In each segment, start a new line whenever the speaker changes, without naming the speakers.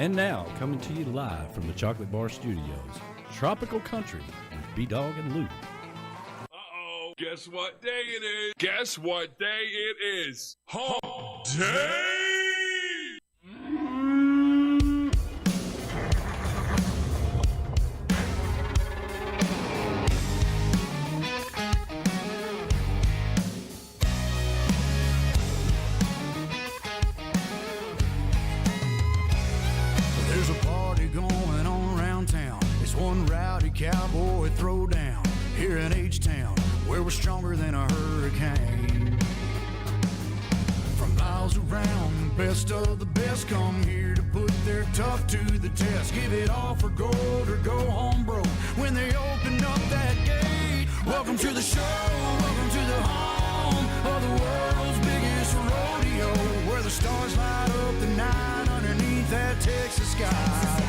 And now, coming to you live from the Chocolate Bar Studios, Tropical Country with B-Dawg and Lou.
Uh-oh, guess what day it is? Guess what day it is? Hump Day!
There's a party going on around town. It's one rowdy cowboy throwdown here in H-Town, where we're stronger than a hurricane. From miles around, best of the best come here to put their tough to the test. Give it all for gold or go home broke when they open up that gate. Welcome to the show, welcome to the home of the world's biggest rodeo, where the stars light up the night underneath that Texas sky.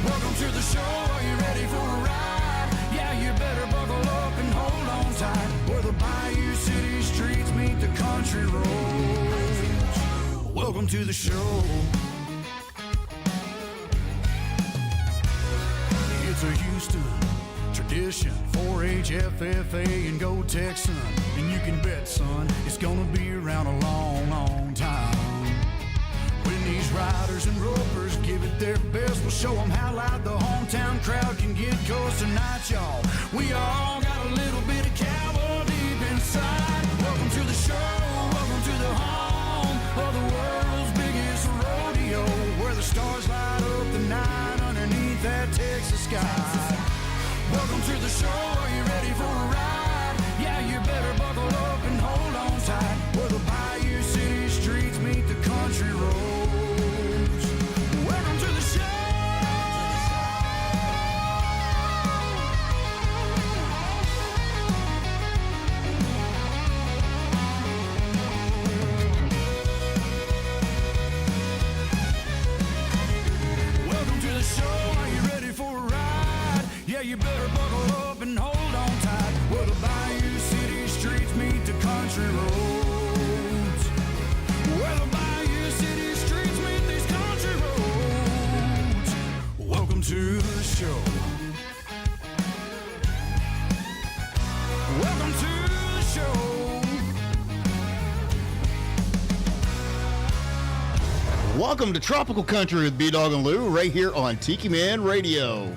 Welcome to the show, are you ready for a ride? Yeah, you better buckle up and hold on tight, where the Bayou City streets meet the country roads. Welcome to the show. It's a Houston tradition, 4-H, FFA, and go Texan. And you can bet, son, it's gonna be around a long, long time. When these riders and ropers give it their best, we'll show them how loud the hometown crowd can get. 'Cause tonight, y'all, we all got a little bit of cowboy deep inside. Welcome to the show, welcome to the home of the world's biggest rodeo, where the stars light up the night underneath that Texas sky. Welcome to the show, are you ready for a ride? Yeah, you better buckle up and hold on tight, where the Bayou City streets meet the country roads. Welcome to the show. Welcome to the show, are you ready for a ride? Yeah, you better buckle up and hold on tight, where the Bayou City streets meet the country roads. Where the Bayou City streets meet these country roads. Welcome to the show. Welcome to the show.
Welcome to Tropical Country with B-Dawg and Lou, right here on Tiki Man Radio.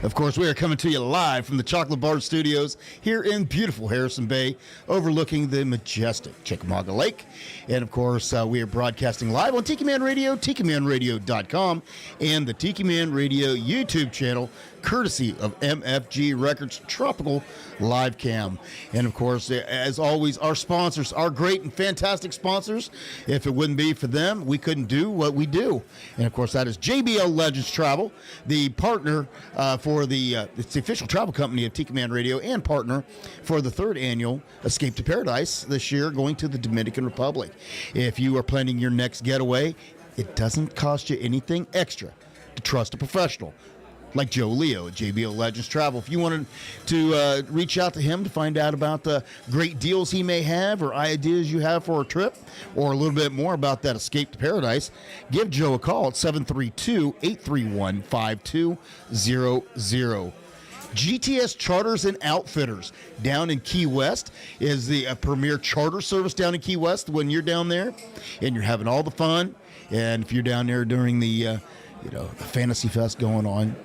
Of course, we are coming to you live from the Chocolate Bar Studios here in beautiful Harrison Bay, overlooking the majestic Chickamauga Lake. And, of course, we are broadcasting live on Tiki Man Radio, TikiManRadio.com, and the Tiki Man Radio YouTube channel, courtesy of MFG Records Tropical Live Cam. And, of course, as always, our sponsors, our great and fantastic sponsors. If it wouldn't be for them, we couldn't do what we do. And, of course, that is JBL Legends Travel, the partner for it's the official travel company of Tiki Man Radio, and partner for the third annual Escape to Paradise this year, going to the Dominican Republic. If you are planning your next getaway, it doesn't cost you anything extra to trust a professional like Joe Leo at JBL Legends Travel. If you wanted to reach out to him to find out about the great deals he may have or ideas you have for a trip, or a little bit more about that Escape to Paradise, give Joe a call at 732-831-5200. GTS Charters and Outfitters down in Key West is the premier charter service down in Key West. When you're down there and you're having all the fun, and if you're down there during the the Fantasy Fest going on,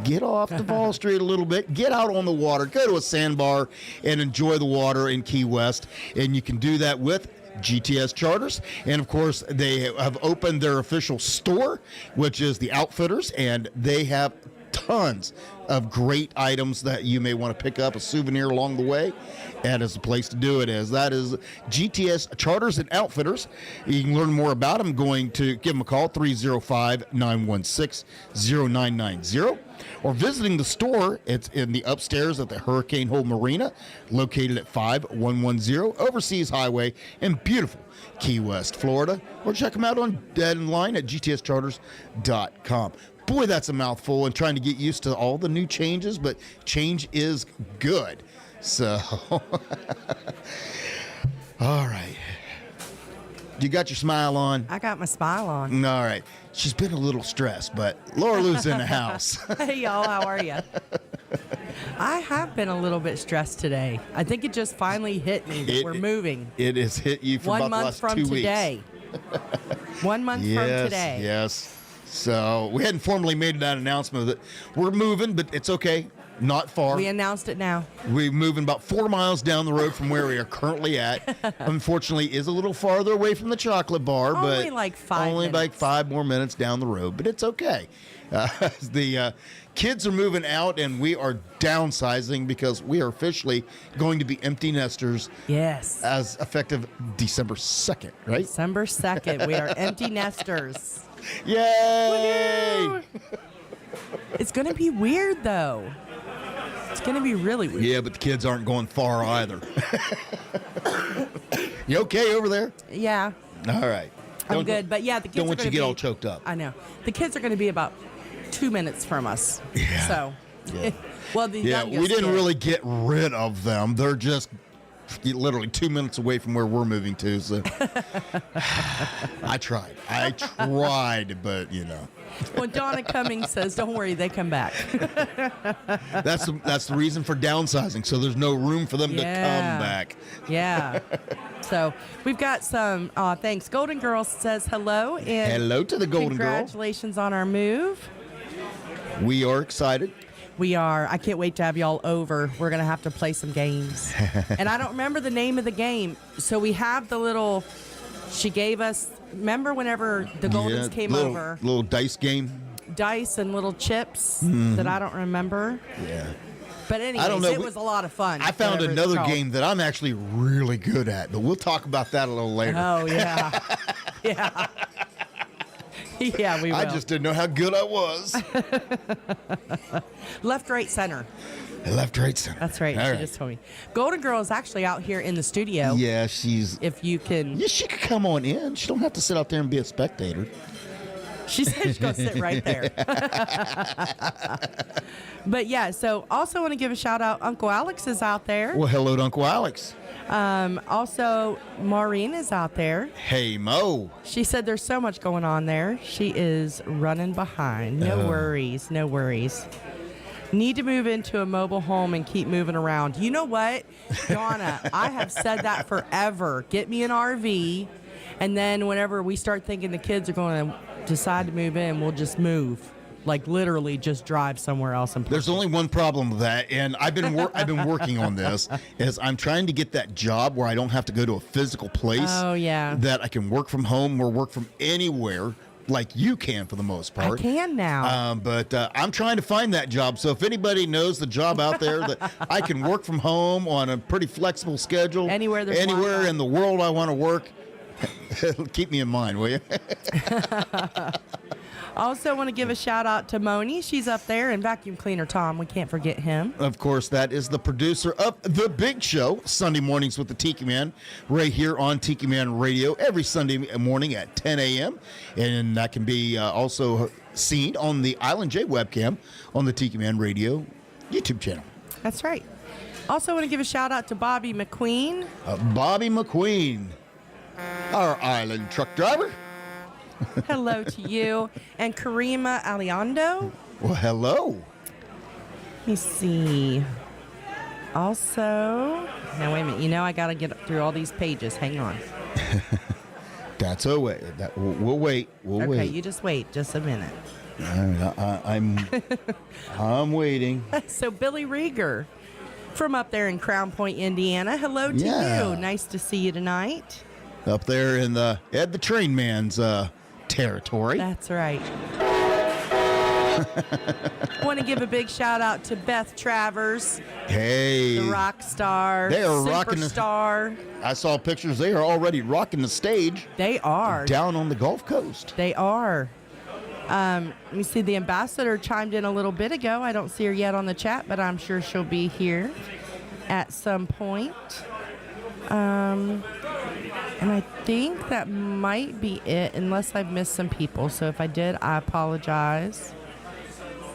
get off the Fall Street a little bit, get out on the water, go to a sandbar and enjoy the water in Key West. And you can do that with GTS Charters. And of course, they have opened their official store, which is the Outfitters, and they have tons of great items that you may want to pick up, a souvenir along the way. That is the place to do it. That is GTS Charters and Outfitters. You can learn more about them going to give them a call, 305-916-0990, or visiting the store. It's in the upstairs at the Hurricane Hole Marina, located at 5110 Overseas Highway in beautiful Key West, Florida. Or check them out online at gtscharters.com. Boy, that's a mouthful, and trying to get used to all the new changes, but change is good. So, all right. You got your smile on?
I got my smile on.
All right. She's been a little stressed, but Laura Lou's in the house.
Hey, y'all, how are you? I have been a little bit stressed today. I think it just finally hit me that we're moving.
It has hit you for
1
about the
month
last
from
2 weeks.
today. 1 month from today.
Yes. So we hadn't formally made that announcement that we're moving, but it's okay. Not far.
We announced it now.
We're moving about 4 miles down the road from where we are currently at. Unfortunately, is a little farther away from the chocolate bar, but
Only like 5
only
minutes.
like 5 more minutes down the road. But it's okay. The kids are moving out, and we are downsizing because we are officially going to be empty nesters.
Yes.
As effective December 2nd, right?
December 2nd, we are empty nesters.
Yay!
Woo-hoo! It's going to be weird, though. It's going to be really weird.
Yeah, but the kids aren't going far either. You okay over there?
Yeah,
All right.
I'm good. But yeah, the kids
Don't
are
want you
going
to
to
get
be,
all choked up.
I know. The kids are going to be about 2 minutes from us.
Yeah.
So,
Yeah.
well, the
Yeah,
youngest
we didn't
kid-
really get rid of them. They're just literally 2 minutes away from where we're moving to. So I tried, but you know.
When Donna Cummings says, "Don't worry, they come back."
That's the reason for downsizing. So there's no room for them to come back.
Yeah. So we've got some thanks. Golden Girl says hello and
Hello to the Golden Girl.
congratulations on our move.
We are excited.
We are. I can't wait to have y'all over. We're going to have to play some games. And I don't remember the name of the game. So we have the little, she gave us, remember whenever the Goldens came over?
Little dice game.
Dice and little chips that I don't remember.
Yeah.
But anyways,
I don't know.
it was a lot of fun.
I found
whatever it's
another
called.
game that I'm actually really good at, but we'll talk about that a little later.
Oh, yeah. Yeah. Yeah, we will.
I just didn't know how good I was.
Left, right, center.
Left, right, center.
That's right.
All
She
right.
just told me. Golden Girl is actually out here in the studio.
Yeah, she's.
If you can.
Yeah, she could come on in. She don't have to sit out there and be a spectator.
She said she's going to sit right there. But yeah, so also want to give a shout out. Uncle Alex is out there.
Well, hello to Uncle Alex.
Also, Maureen is out there.
Hey, Mo.
She said there's so much going on there. She is running behind. No worries. No worries. Need to move into a mobile home and keep moving around. You know what, Donna? I have said that forever. Get me an RV, and then whenever we start thinking the kids are going to decide to move in, we'll just move. Like literally, just drive somewhere else and.
There's only one problem with that, and I've been working on this. Is I'm trying to get that job where I don't have to go to a physical place.
Oh yeah.
That I can work from home or work from anywhere, like you can for the most part.
I can now.
But I'm trying to find that job. So if anybody knows the job out there that I can work from home on a pretty flexible schedule,
Anywhere there's
anywhere
Wi-Fi.
in the world I want to work, keep me in mind, will you?
Also want to give a shout out to Moni. She's up there, and Vacuum Cleaner Tom. We can't forget him.
Of course, that is the producer of The Big Show, Sunday mornings with the Tiki Man, right here on Tiki Man Radio every Sunday morning at 10 a.m. And that can be also seen on the Island J webcam on the Tiki Man Radio YouTube channel.
That's right. Also want to give a shout out to Bobby McQueen.
Bobby McQueen, our island truck driver.
Hello to you. And Karima Aliando.
Well, hello.
Let me see. Also, now wait a minute. You know I got to get through all these pages. Hang on.
That's a way. We'll wait. We'll
Okay,
wait.
you just wait just a minute.
I'm waiting.
So Billy Rieger from up there in Crown Point, Indiana. Hello to
Yeah.
you. Nice to see you tonight.
Up there in the Ed the Train Man's territory.
That's right. Want to give a big shout out to Beth Travers,
Hey.
the rock star,
They are rocking the-
superstar.
I saw pictures. They are already rocking the stage
They are.
down on the Gulf Coast.
They are. Let me see. The ambassador chimed in a little bit ago. I don't see her yet on the chat, but I'm sure she'll be here at some point. And I think that might be it, unless I've missed some people. So if I did, I apologize.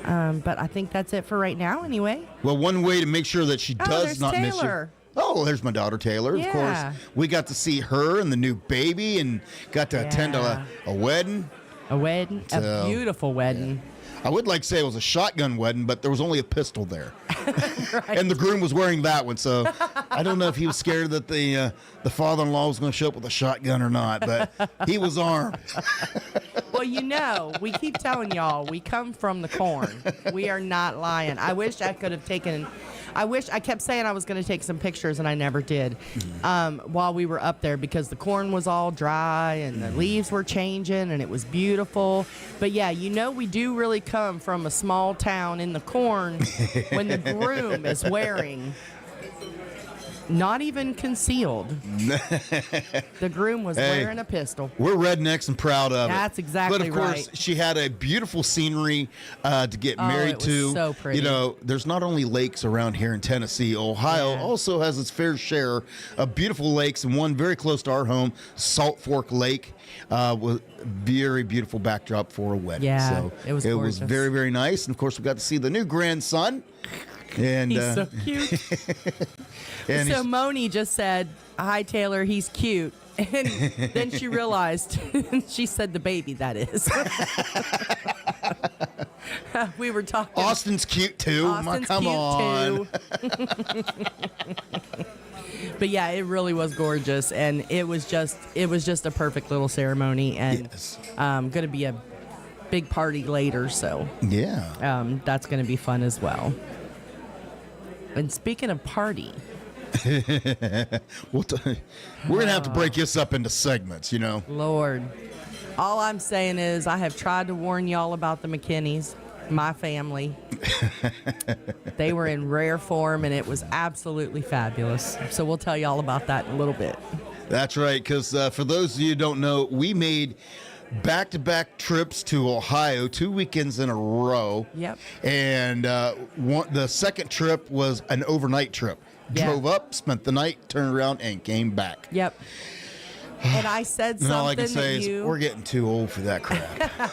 But I think that's it for right now, anyway.
Well, one way to make sure that she
Oh,
does
there's
not miss you.
Taylor.
Oh, there's my daughter Taylor. Of
Yeah.
course, we got to see her and the new baby, and got to attend a wedding.
A wedding,
So,
a beautiful wedding.
I would like to say it was a shotgun wedding, but there was only a pistol there, and the groom was wearing that one. So I don't know if he was scared that the father-in-law was going to show up with a shotgun or not, but he was armed.
Well, you know, we keep telling y'all we come from the corn. We are not lying. I wish I could have taken. I kept saying I was going to take some pictures, and I never did while we were up there because the corn was all dry and the leaves were changing, and it was beautiful. But yeah, you know, we do really come from a small town in the corn when the groom is wearing. Not even concealed. The groom was wearing a pistol.
We're rednecks and proud of it.
That's exactly
right. But of course,
right.
she had a beautiful scenery to get married
it was
to.
so pretty.
You know, there's not only lakes around here in Tennessee. Ohio also has its fair share of beautiful lakes, and one very close to our home, Salt Fork Lake, was very beautiful backdrop for a wedding.
Yeah,
so
it was
It
gorgeous.
was very, very nice. And of course, we got to see the new grandson. And
He's so cute.
and
So Moni just said, "Hi, Taylor. He's cute." And then she realized, she said the baby, that is. We were talking.
Austin's cute too.
Austin's
Come
cute
on.
too. But yeah, it really was gorgeous, and it was just a perfect little ceremony, and
Yes.
going to be a big party later, so
Yeah.
that's going to be fun as well. And speaking of party,
We're gonna have to break this up into segments, you know.
Lord, all I'm saying is I have tried to warn y'all about the McKinneys, my family. They were in rare form, and it was absolutely fabulous. So we'll tell y'all about that in a little bit.
That's right, because for those of you who don't know, we made back-to-back trips to Ohio 2 weekends in a row.
Yep.
And the second trip was an overnight trip.
Yeah.
Drove up, spent the night, turned around, and came back.
Yep. And I said
And all I
something
can say
that
is we're getting too old for that crap.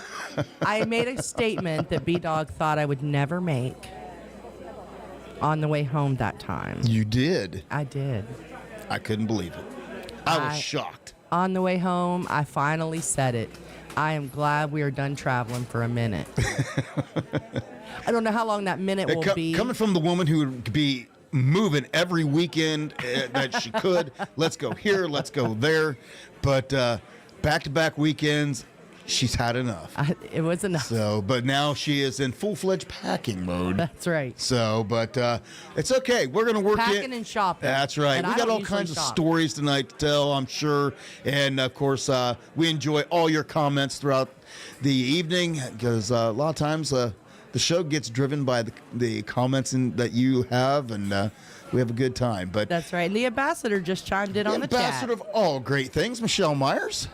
I made a statement that B-Dawg thought I would never make on the way home that time.
You did.
I did.
I couldn't believe it. I was shocked.
On the way home, I finally said it. I am glad we are done traveling for a minute. I don't know how long that minute will be.
Coming from the woman who would be moving every weekend that she could. Let's go here, let's go there. But back-to-back weekends, she's had enough.
It was enough.
So, but now she is in full-fledged packing mode.
That's right.
So, but it's okay. We're going to work
Packing and shopping.
That's right.
And
We
I
got
don't
all
usually
kinds of
shop.
stories tonight to tell, I'm sure. And, of course, we enjoy all your comments throughout the evening because a lot of times the show gets driven by the comments that you have, and we have a good time. But
That's right. And the ambassador just chimed in on the chat.
ambassador of all great things, Michelle Myers.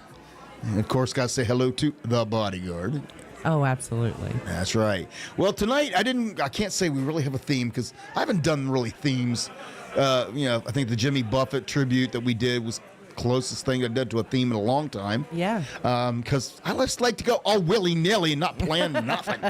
And, of course, got to say hello to the bodyguard.
Oh, absolutely.
That's right. Well, tonight I can't say we really have a theme because I haven't done really themes. I think the Jimmy Buffett tribute that we did was closest thing I did to a theme in a long time.
Yeah.
Because I just like to go all willy-nilly and not plan nothing.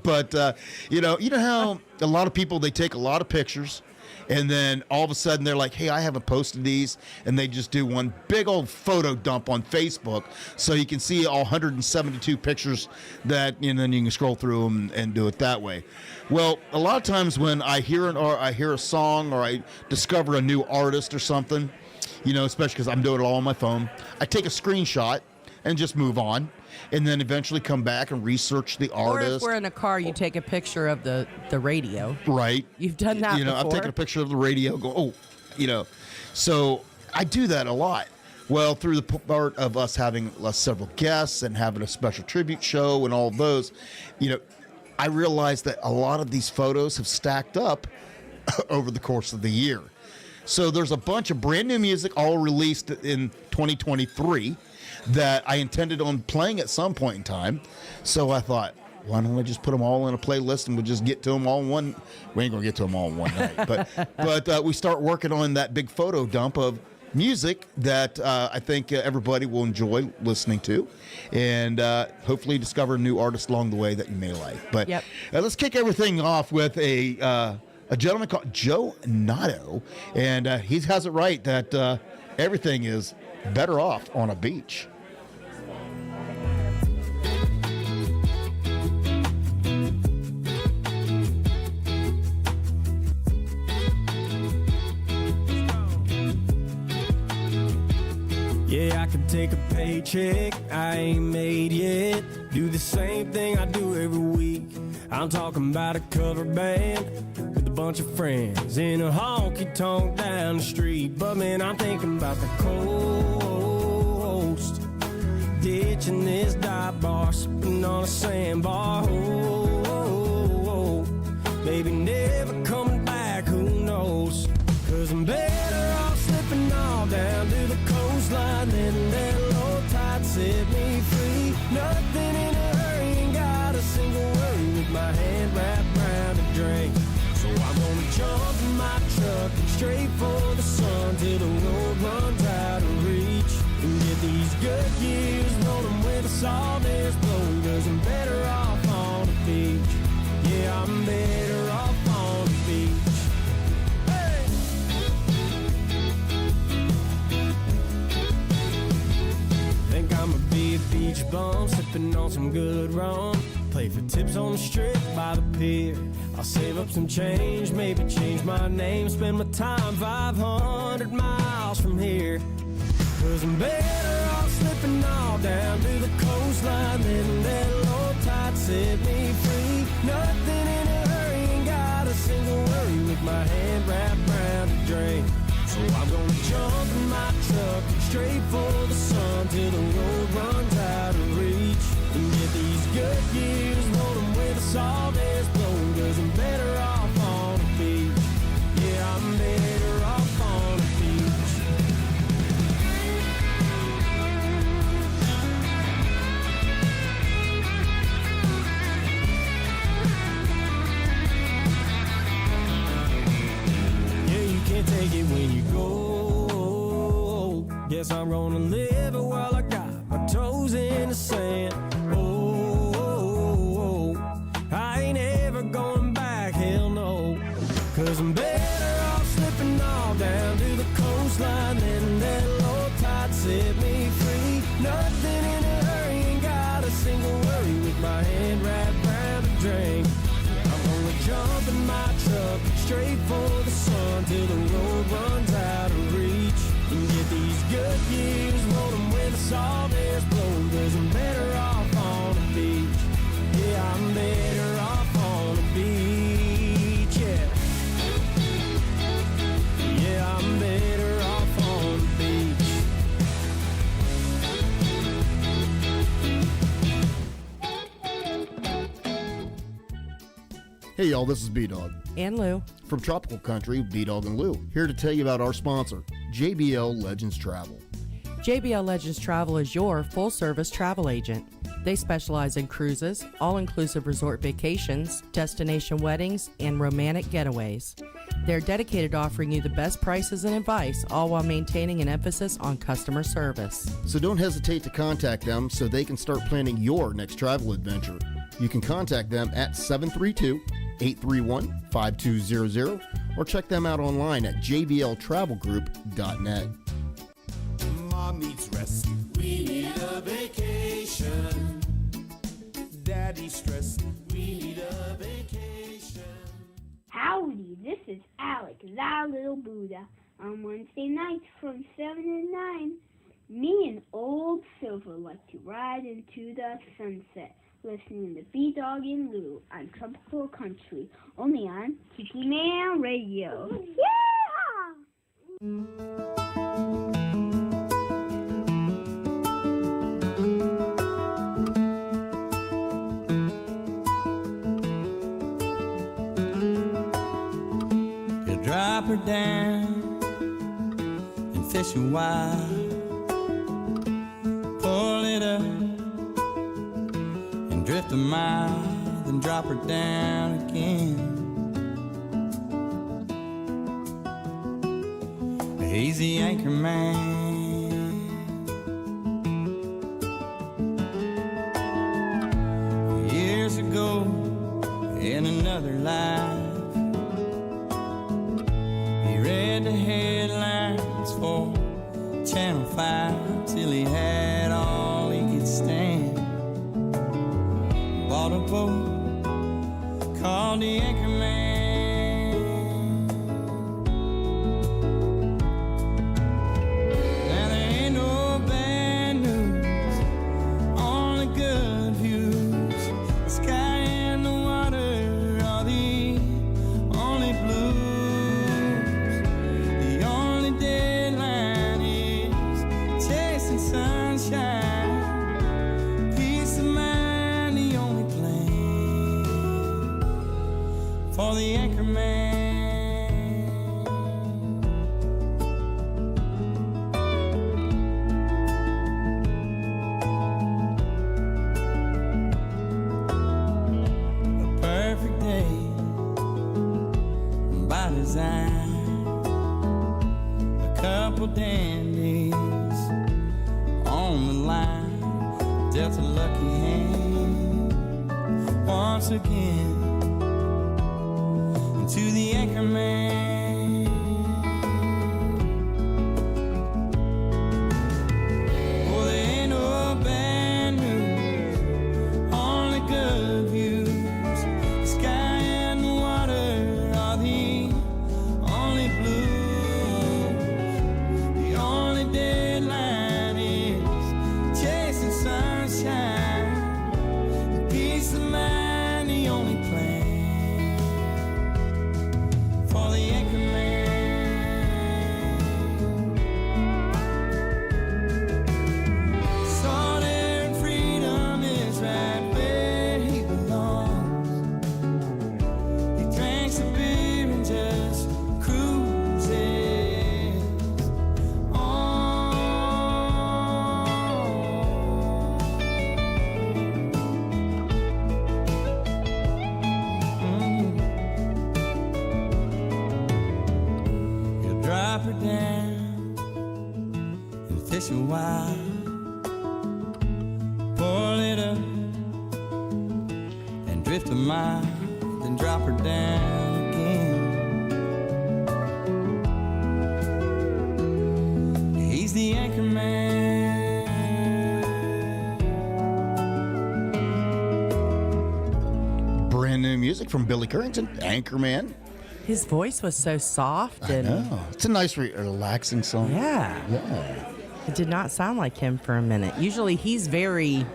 But, you know how a lot of people, they take a lot of pictures, and then all of a sudden they're like, hey, I haven't posted these, and they just do one big old photo dump on Facebook so you can see all 172 pictures and then you can scroll through them and do it that way. Well, a lot of times when I hear a song or I discover a new artist or something, especially because I'm doing it all on my phone, I take a screenshot and just move on, and then eventually come back and research the
Or
artist.
if we're in a car, you take a picture of the radio.
Right.
You've done that before.
I've taken a picture of the radio, So I do that a lot. Well, through the part of us having several guests and having a special tribute show and all of those, I realized that a lot of these photos have stacked up over the course of the year. So there's a bunch of brand new music all released in 2023 that I intended on playing at some point in time. So I thought, why don't I just put them all in a playlist and we'll just get to them all in one. We ain't gonna get to them all in one night, but we start working on that big photo dump of music that I think everybody will enjoy listening to, and hopefully discover new artists along the way that you may like. But
Yep.
let's kick everything off with a a gentleman called Joe Nato, and he has it right that everything is better off on a beach.
Yeah, I can take a paycheck, I ain't made yet. Do the same thing I do every week. I'm talking about a cover band with a bunch of friends in a honky-tonk down the street. But man, I'm thinking about the coast, ditching this dive bar, sipping on a sandbar. Oh, maybe never coming back, who knows? 'Cause I'm better off slipping all down to the coastline, letting that low tide set me free. Nothing in a hurry, ain't got a single worry, with my hand wrapped around a drink. So I'm gonna jump in my truck and straight for the sun till the road runs out of reach, and get these good years rolling with a salt air's blowing. 'Cause I'm better off on the beach. Yeah, I'm better off on the beach. I'ma be a beach bum, sipping on some good rum. Play for tips on the strip by the pier. I'll save up some change, maybe change my name. Spend my time 500 miles from here. 'Cause I'm better off slipping all down to the coastline, letting that low tide set me free. Nothing in a hurry, ain't got a single worry, with my hand wrapped around a drink. So I'm gonna jump in my truck straight for the sun till the road runs out of reach, and get these good years rolling with a salt air's blowing. 'Cause I'm better off on the beach. Yeah, I'm better off on the beach. Yeah, you can't take it when you go. Guess I'm gonna live it while I got my toes in the sand. Oh, I ain't ever going back, hell no. 'Cause I'm better off slipping all down to the coastline, letting that low tide set me free. Nothing in a hurry, ain't got a single worry, with my hand wrapped around a drink. I'm gonna jump in my truck straight for the sun till the road runs out of reach, and get these good years rolling with the salt air's blowing. 'Cause I'm better off on the beach. Yeah, I'm better off on the beach. Yeah, yeah, I'm better off on the beach.
Hey, y'all, this is B-Dawg.
And Lou.
From Tropical Country, B-Dawg and Lou, here to tell you about our sponsor, JBL Legends Travel.
JBL Legends Travel is your full-service travel agent. They specialize in cruises, all-inclusive resort vacations, destination weddings, and romantic getaways. They're dedicated to offering you the best prices and advice, all while maintaining an emphasis on customer service.
So don't hesitate to contact them so they can start planning your next travel adventure. You can contact them at 732-831-5200 or check them out online at jbltravelgroup.net.
Mom needs rest. We need a vacation. Daddy's stressed. We need a vacation.
Howdy, this is Alex, that little Buddha. On Wednesday nights from 7 to 9, me and old Silver like to ride into the sunset, listening to B-Dawg and Lou on Tropical Country, only on Tiki Man Radio. Yeah!
You drop her down and fish a while, pull it up and drift a mile, then drop her down again. He's the anchor man. Years ago, in another life,
five till he had all he could stand. Bought a boat called the Anchorman. Now there ain't no bad news, only good views. The sky and the water are the only blues. The only deadline is chasing sunshine. Peace of mind, the only plan for the Anchorman. A perfect day by design. A couple dandies on the line, dealt a lucky hand once again to the Anchorman. Oh, there ain't no bad news, only good views. The sky and the water are the only blues. The only deadline is chasing sunshine. Peace of mind, the only plan for the Anchorman. Sword and freedom is right where he belongs. He drinks a beer and just cruises on. He'll drop her down and fish a while, pull it up and drift a mile, then drop her down again. He's the Anchorman.
Brand new music from Billy Currington, Anchorman.
His voice was so soft and
No, it's a nice, relaxing song.
yeah,
Yeah.
it did not sound like him for a minute. Usually he's very,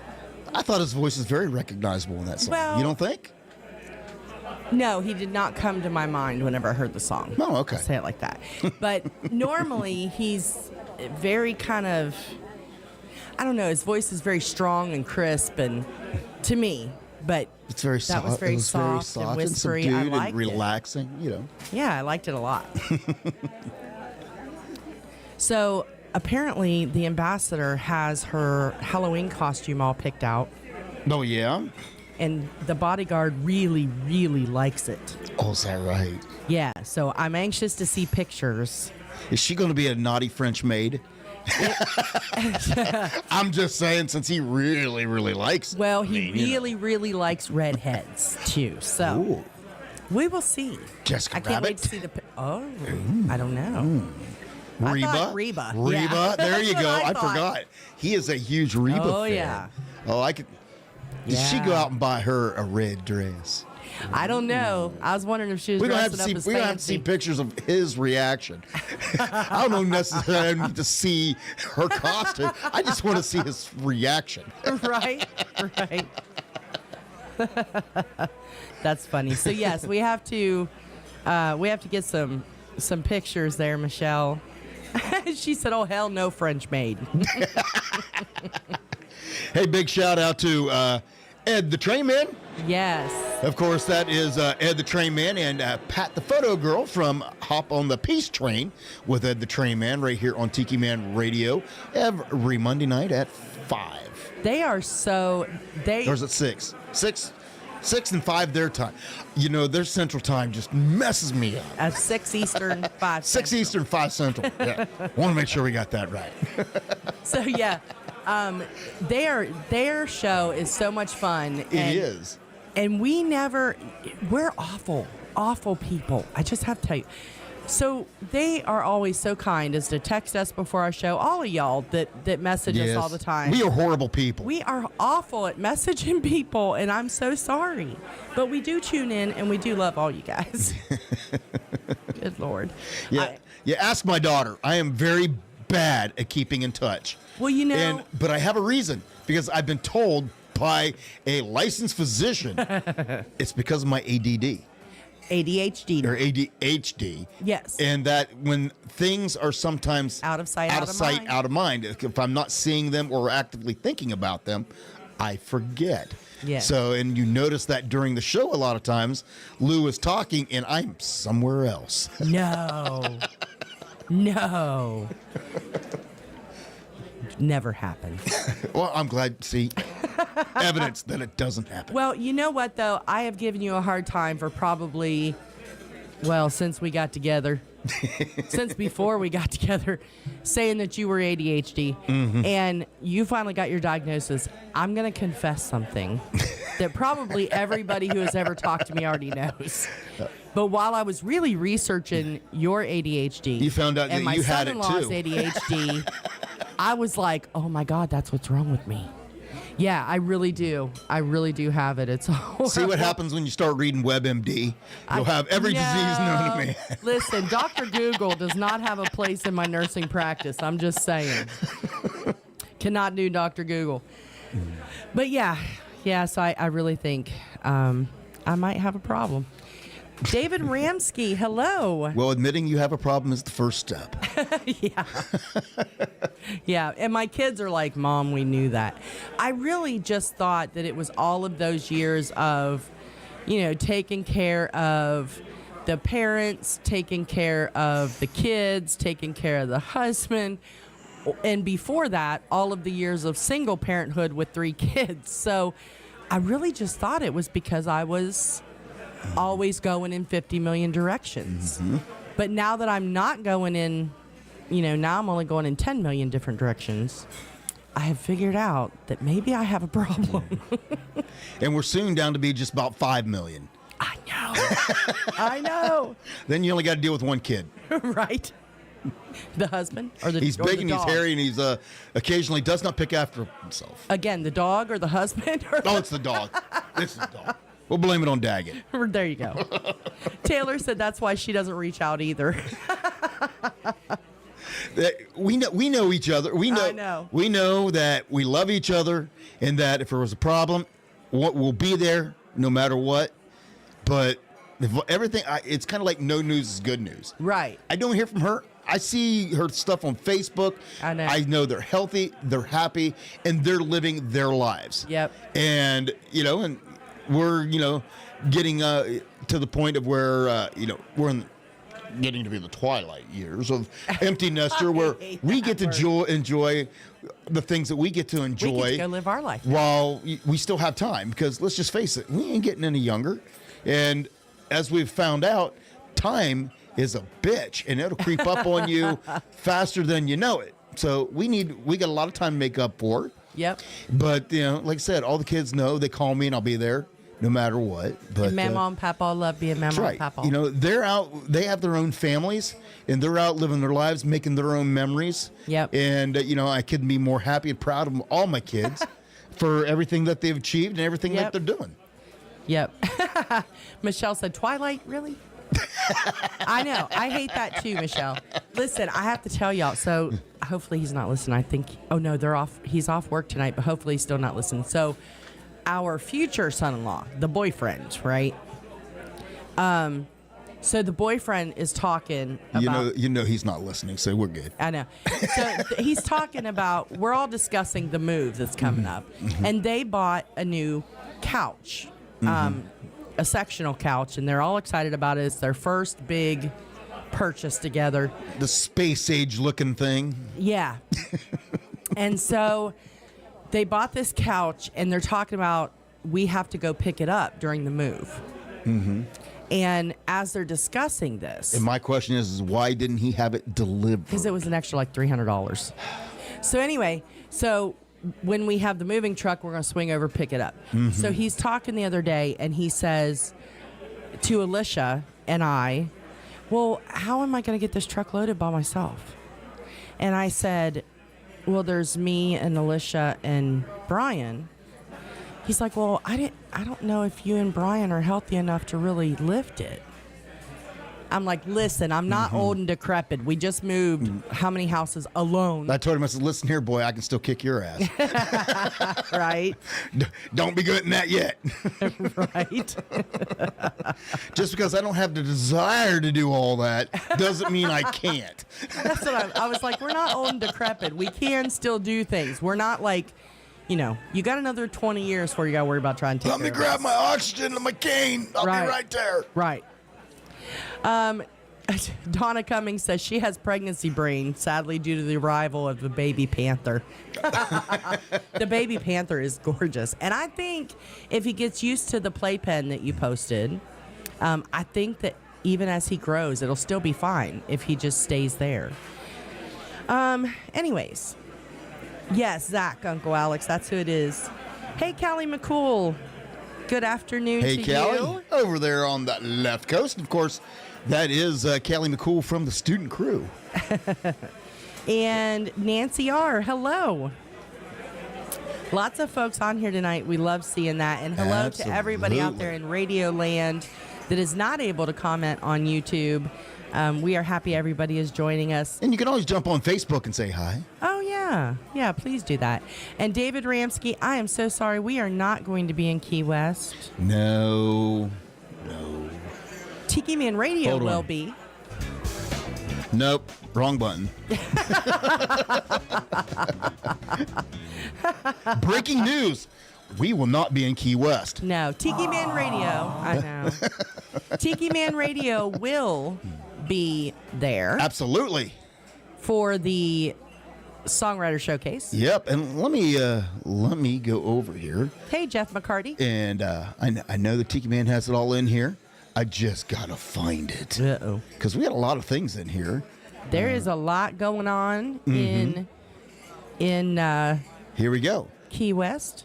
I thought his voice was very recognizable in that song.
Well-
You don't think?
no, he did not come to my mind whenever I heard the song.
Oh, okay.
I'll say it like that. But normally he's very kind of, I don't know, his voice is very strong and crisp and to me, but
It's very
that
soft.
was very
it was very
soft and
soft
whispery.
and
I
subdued
liked
and relaxing. You know.
yeah, I liked it a lot. So apparently the ambassador has her Halloween costume all picked out,
Oh yeah.
and the bodyguard really, really likes it.
Oh, is that right?
Yeah, so I'm anxious to see pictures.
Is she going to be a naughty French maid? I'm just saying, since he really, really likes it.
Well,
I
he
mean, you know.
really, really likes redheads too. So
Ooh.
we will see.
Jessica
I can't wait
Rabbit?
to see the. I don't know. I
Reba.
thought Reba.
Reba.
Yeah.
There you
That's
go.
what I
I
thought.
forgot. He is a huge Reba
Oh,
fan.
yeah.
Oh, I could. Did she go
Yeah.
out and buy her a red dress?
I don't know. I was wondering if she was
We don't have
dressing
to
up
see.
as
We don't have to see
fancy.
pictures of his reaction. I don't necessarily need to see her costume. I just want to see his reaction.
Right. That's funny. So yes, we have to get some pictures there, Michelle. She said, "Oh hell no, French maid."
Hey, big shout out to Ed the Train Man.
Yes.
Of course, that is Ed the Train Man and Pat the Photo Girl from Hop on the Peace Train with Ed the Train Man right here on Tiki Man Radio every Monday night at 5.
They are so
Or is it 6? 6 and 5 their time. You know, their Central Time just messes me up.
at 6 Eastern, 5
6
Central.
Eastern, 5 Central. Yeah. Want to make sure we got that right.
So yeah, their show is so much fun.
It is.
And we're awful people. I just have to tell you, So they are always so kind as to text us before our show. All of y'all that message us all the time.
We are horrible people.
We are awful at messaging people, and I'm so sorry. But we do tune in, and we do love all you guys. Good Lord.
Yeah, ask my daughter. I am very bad at keeping in touch.
Well, you know.
But I have a reason, because I've been told by a licensed physician it's because of my ADD.
ADHD.
Or ADHD.
Yes.
And that when things are sometimes
out of sight,
mind. Out of mind. If I'm not seeing them or actively thinking about them, I forget.
Yes.
So, and you notice that during the show a lot of times, Lou is talking and I'm somewhere else.
No. No. Never happened.
Well, I'm glad to see evidence that it doesn't happen.
Well, you know what, though? I have given you a hard time for probably, since we got together, since before we got together, saying that you were ADHD, and you finally got your diagnosis. I'm going to confess something that probably everybody who has ever talked to me already knows. But while I was really researching your ADHD,
you found out
and
that you had it
my
too.
son-in-law's ADHD, I was like, oh my God, that's what's wrong with me. Yeah, I really do. I really do have it. It's horrible.
See what happens when you start reading WebMD? You'll have every disease known to me.
Listen, Dr. Google does not have a place in my nursing practice. I'm just saying. Cannot do Dr. Google. But yeah, so I really think I might have a problem. David Ramsky, hello.
Well, admitting you have a problem is the first step.
Yeah. Yeah, and my kids are like, Mom, we knew that. I really just thought that it was all of those years of, taking care of the parents, taking care of the kids, taking care of the husband. And before that, all of the years of single parenthood with 3 kids. So I really just thought it was because I was always going in 50 million directions. But now that I'm not going in, now I'm only going in 10 million different directions, I have figured out that maybe I have a problem.
And we're soon down to be just about 5 million.
I know. I know.
Then you only got to deal with 1 kid.
Right. The husband or the
He's
or
big
the
and he's
dog?
hairy and he's occasionally does not pick after himself.
Again, the dog or the husband? Or
Oh, it's the dog. It's the dog. We'll blame it on Daggett.
There you go. Taylor said that's why she doesn't reach out either.
We know each other. We know.
I know.
We know that we love each other, and that if there was a problem, we'll be there no matter what. But it's kind of like no news is good news.
Right.
I don't hear from her. I see her stuff on Facebook.
I know.
I know they're healthy, they're happy, and they're living their lives.
Yep.
And and we're getting to the point of where we're getting to be the twilight years of empty nester, where we get to enjoy the things that we get to enjoy.
We get to go live our life
while we still have time, because let's just face it, we ain't getting any younger, and as we've found out, time is a bitch, and it'll creep up on you faster than you know it. So we got a lot of time to make up for it.
Yep.
But like I said, all the kids know, they call me and I'll be there no matter what. But
Mama and Papa love being Mama
right.
and Papa.
They're out, they have their own families, and they're out living their lives, making their own memories.
Yep.
And I couldn't be more happy and proud of all my kids for everything that they've achieved and everything that they're doing.
Yep. Michelle said, Twilight, really? I know. I hate that too, Michelle. Listen, I have to tell y'all. So hopefully he's not listening. I think, they're off. He's off work tonight, but hopefully he's still not listening. So our future son-in-law, the boyfriend, right? So the boyfriend is talking about...
he's not listening, so we're good.
I know. So he's talking about, we're all discussing the move that's coming up. And they bought a new couch, a sectional couch, and they're all excited about it. It's their first big purchase together.
The space age looking thing.
Yeah. And so they bought this couch, and they're talking about, we have to go pick it up during the move. And as they're discussing this...
And my question is why didn't he have it delivered?
Because it was an extra like $300. So anyway, when we have the moving truck, we're going to swing over, pick it up. So he's talking the other day, and he says to Alicia and I, well, how am I going to get this truck loaded by myself? And I said, well, there's me and Alicia and Brian. He's like, well, I don't know if you and Brian are healthy enough to really lift it. I'm like, listen, I'm not old and decrepit. We just moved how many houses alone?
I told him, I said, listen here, boy, I can still kick your ass.
Right?
Don't be good in that yet.
Right?
Just because I don't have the desire to do all that doesn't mean I can't.
That's what I was like, we're not old and decrepit. We can still do things. We're not like, you got another 20 years before you got to worry about trying to take
Let me
care of
grab
us.
my oxygen and my cane. I'll be right there.
Right. Donna Cummings says she has pregnancy brain, sadly, due to the arrival of the baby panther. The baby panther is gorgeous. And I think if he gets used to the playpen that you posted, I think that even as he grows, it'll still be fine if he just stays there. Anyways. Yes, Zach, Uncle Alex, that's who it is. Hey, Callie McCool. Good afternoon to
Callie,
you.
over there on the left coast. Of course, that is Callie McCool from the student crew.
And Nancy R., hello. Lots of folks on here tonight. We love seeing that. And hello to everybody out there in Radio Land that is not able to comment on YouTube. We are happy everybody is joining us.
And you can always jump on Facebook and say hi.
Oh, yeah. Yeah, please do that. And David Ramsky, I am so sorry. We are not going to be in Key West.
No.
Tiki Man Radio will be.
Nope. Wrong button. Breaking news. We will not be in Key West.
No. Tiki Man Radio. I know. Tiki Man Radio will be there.
Absolutely.
For the Songwriter Showcase.
Yep. And let me go over here.
Hey, Jeff McCarty.
And I know the Tiki Man has it all in here. I just got to find it.
Uh-oh.
Because we got a lot of things in here.
There is a lot going on in
here we go.
Key West.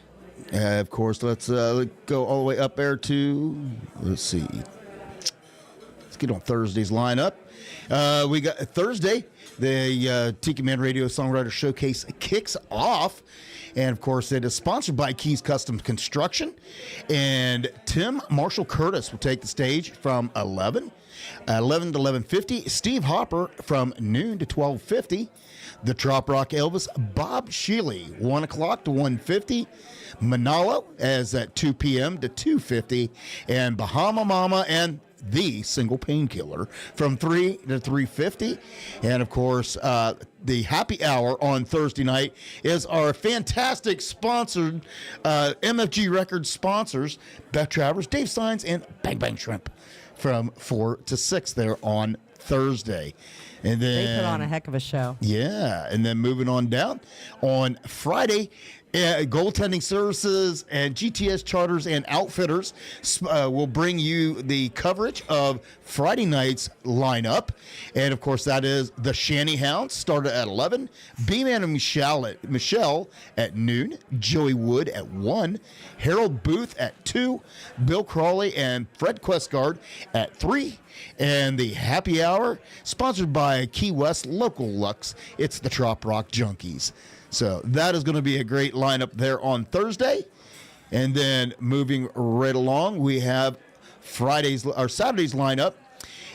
Of course, let's go all the way up there to, let's see. Let's get on Thursday's lineup. We got Thursday, the Tiki Man Radio Songwriter Showcase kicks off. And, of course, it is sponsored by Keys Custom Construction. And Tim Marshall Curtis will take the stage from 11 to 11:50. Steve Hopper from noon to 12:50. The Trop Rock Elvis, Bob Shealy, 1 o'clock to 1:50. Manalo as at 2 p.m. to 2:50. And Bahama Mama and the Single Painkiller from 3 to 3:50. And, of course, the happy hour on Thursday night is our fantastic sponsored MFG Records sponsors, Beth Travers, Dave Sines, and Bang Bang Shrimp from 4 to 6 there on Thursday. And then
they put on a heck of a show.
Yeah. And then moving on down on Friday, Goaltending Services and GTS Charters and Outfitters will bring you the coverage of Friday night's lineup. And, of course, that is the Shanty Hounds, started at 11. B-Man and Michelle at noon. Joey Wood at 1. Harold Booth at 2. Bill Crawley and Fred Questguard at 3. And the happy hour, sponsored by Key West Local Lux. It's the Trop Rock Junkies. So that is going to be a great lineup there on Thursday. And then moving right along, we have Saturday's lineup,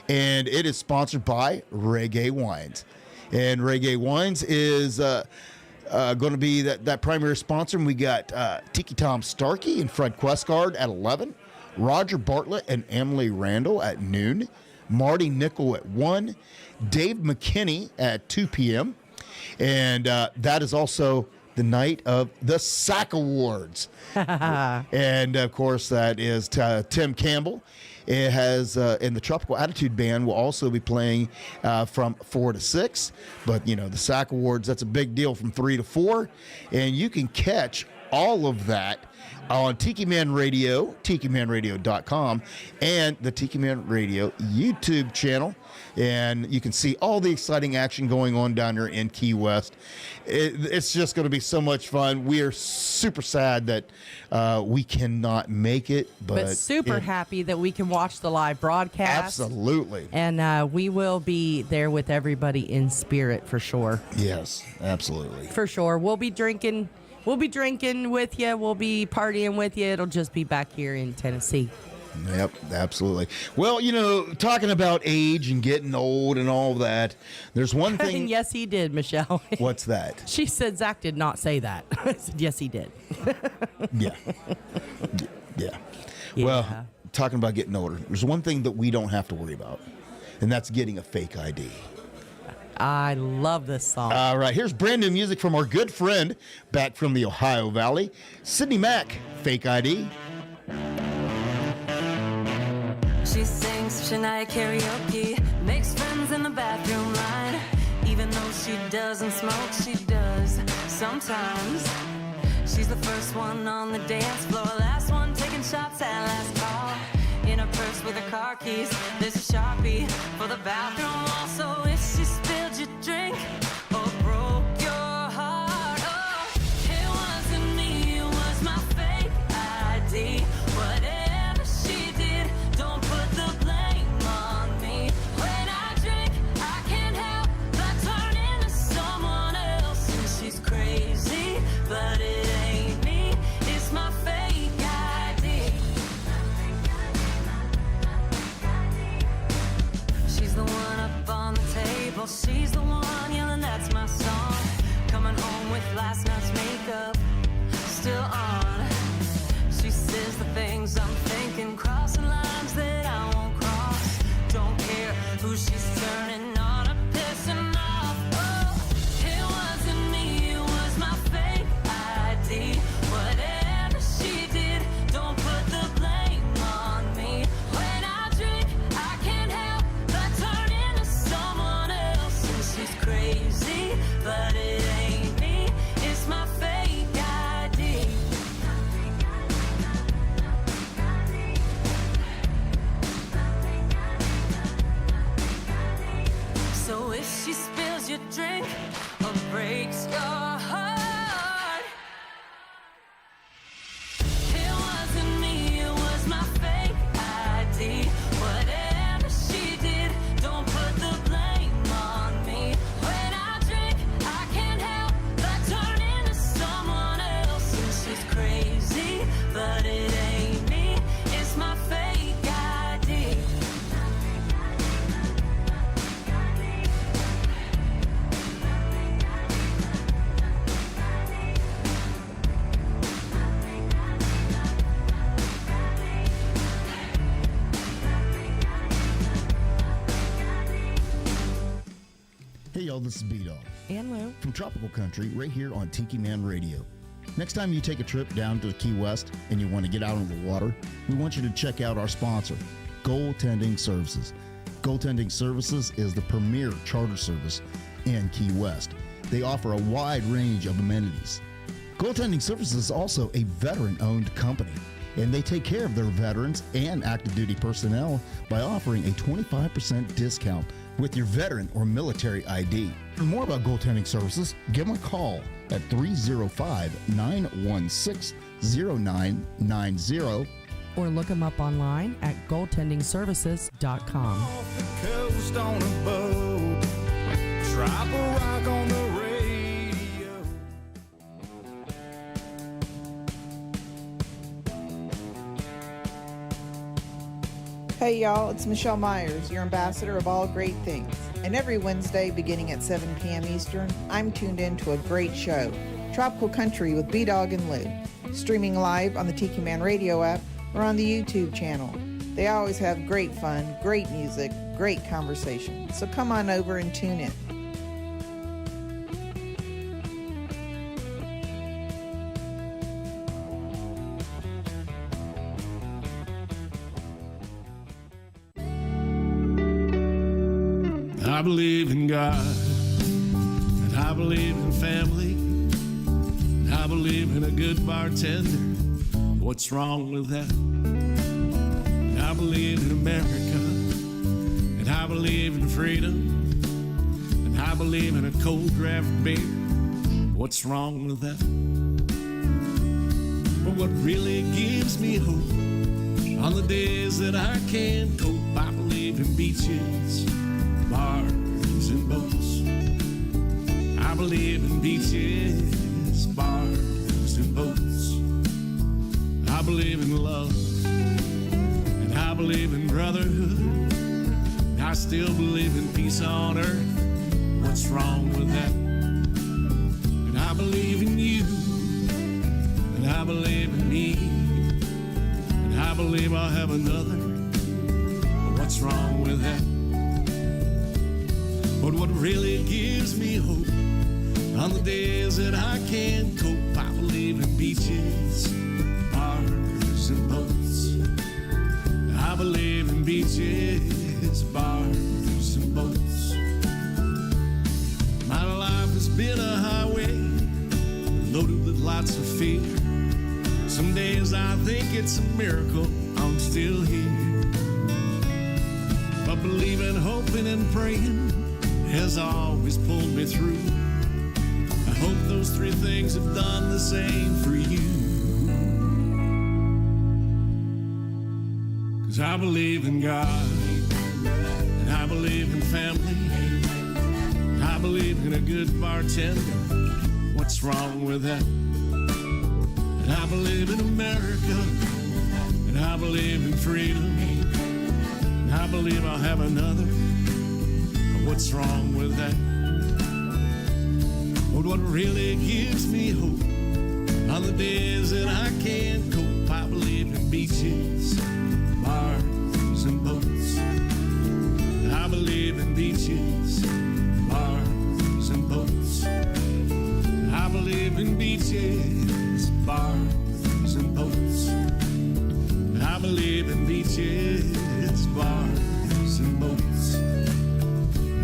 and it is sponsored by Reggae Wines. And Reggae Wines is going to be that primary sponsor. And we got Tiki Tom Starkey and Fred Questguard at 11, Roger Bartlett and Emily Randall at noon, Marty Nickel at 1, Dave McKinney at 2 p.m., and that is also the night of the SAC Awards. And, of course, that is Tim Campbell. It has, and the Tropical Attitude Band will also be playing from 4 to 6. But, the SAC Awards, that's a big deal from 3 to 4. And you can catch all of that on Tiki Man Radio, TikiManRadio.com, and the Tiki Man Radio YouTube channel. And you can see all the exciting action going on down there in Key West. It's just going to be so much fun. We are super sad that we cannot make it, but
super happy that we can watch the live broadcast.
Absolutely.
And we will be there with everybody in spirit for sure.
Yes, absolutely.
For sure. We'll be drinking with you. We'll be partying with you. It'll just be back here in Tennessee.
Yep, absolutely. Well, talking about age and getting old and all that, there's one thing.
And yes, he did, Michelle.
What's that?
She said Zach did not say that. I said, yes, he did.
Yeah. Well, talking about getting older, there's one thing that we don't have to worry about, and that's getting a fake ID.
I love this song.
All right, here's brand new music from our good friend back from the Ohio Valley, Sydney Mack, Fake ID.
She sings Shania karaoke, makes friends in the bathroom line. Even though she doesn't smoke, she does sometimes. She's the first one on the dance floor, last one taking shots at last call. In her purse with her car keys, there's a Sharpie for the bathroom wall. So if she spilled your drink or broke your heart, oh, it wasn't me, it was my fake ID. Whatever she did, don't put the blame on me. When I drink, I can't help but turn into someone else. And she's crazy, but it ain't me, it's my fake ID. She's the one up on the table, she's the one yelling, that's my song. Coming home with last night's makeup still on. She says the things I'm thinking, crossing lines that I won't cross. Don't care who she's turning on or pissing off. Oh, it wasn't me, it was my fake ID. Whatever she did, don't put the blame on me. When I drink, I can't help but turn into someone else. And she's crazy, but it ain't me, it's my fake ID. So if she spills your drink or breaks your heart, it wasn't me, it was my fake ID. Whatever she did, don't put the blame on me. When I drink, I can't help but turn into someone else. And she's crazy, but it ain't me, it's my fake ID.
Hey, y'all, this is B-Dawg
And Lou.
from Tropical Country right here on Tiki Man Radio. Next time you take a trip down to Key West and you want to get out on the water, we want you to check out our sponsor, Goaltending Services. Goaltending Services is the premier charter service in Key West. They offer a wide range of amenities. Goaltending Services is also a veteran-owned company, and they take care of their veterans and active duty personnel by offering a 25% discount with your veteran or military ID. For more about Goaltending Services, give them a call at 305-916-0990.
Or look them up online at goaltendingservices.com.
Off the coast on a boat, drop a rock on the radio.
Hey y'all, it's Michelle Myers, your ambassador of all great things. And every Wednesday beginning at 7 p.m. Eastern, I'm tuned in to a great show, Tropical Country with B-Dawg and Lou, streaming live on the Tiki Man Radio app or on the YouTube channel. They always have great fun, great music, great conversation. So come on over and tune in.
I believe in God, and I believe in family, and I I believe in a good bartender. What's wrong with that? I believe in America, and I believe in freedom, and I believe in a cold draft beer. What's wrong with that? But what really gives me hope on the days that I can't cope, I believe in beaches, bars, and boats. I believe in beaches, bars, and boats. I believe in love, and I believe in brotherhood. I still believe in peace on earth. What's wrong with that? And I believe in you, and I believe in me, and I believe I'll have another. What's wrong with that? But what really gives me hope on the days that I can't cope, I believe in beaches, bars, and boats. I believe in beaches, bars, and boats. My life has been a highway loaded with lots of fear. Some days I think it's a miracle I'm still here. But believing, hoping, and praying has always pulled me through. I hope those three things have done the same for you. 'Cause I believe in God, and I believe in family, I believe in a good bartender. What's wrong with that? And I believe in America, and I believe in freedom, and I believe I'll have another. What's wrong with that? But what really gives me hope on the days that I can't cope, I believe in beaches, bars, and boats. I believe in beaches, bars, and boats. I believe in beaches, bars, and boats. I believe in beaches, bars, and boats.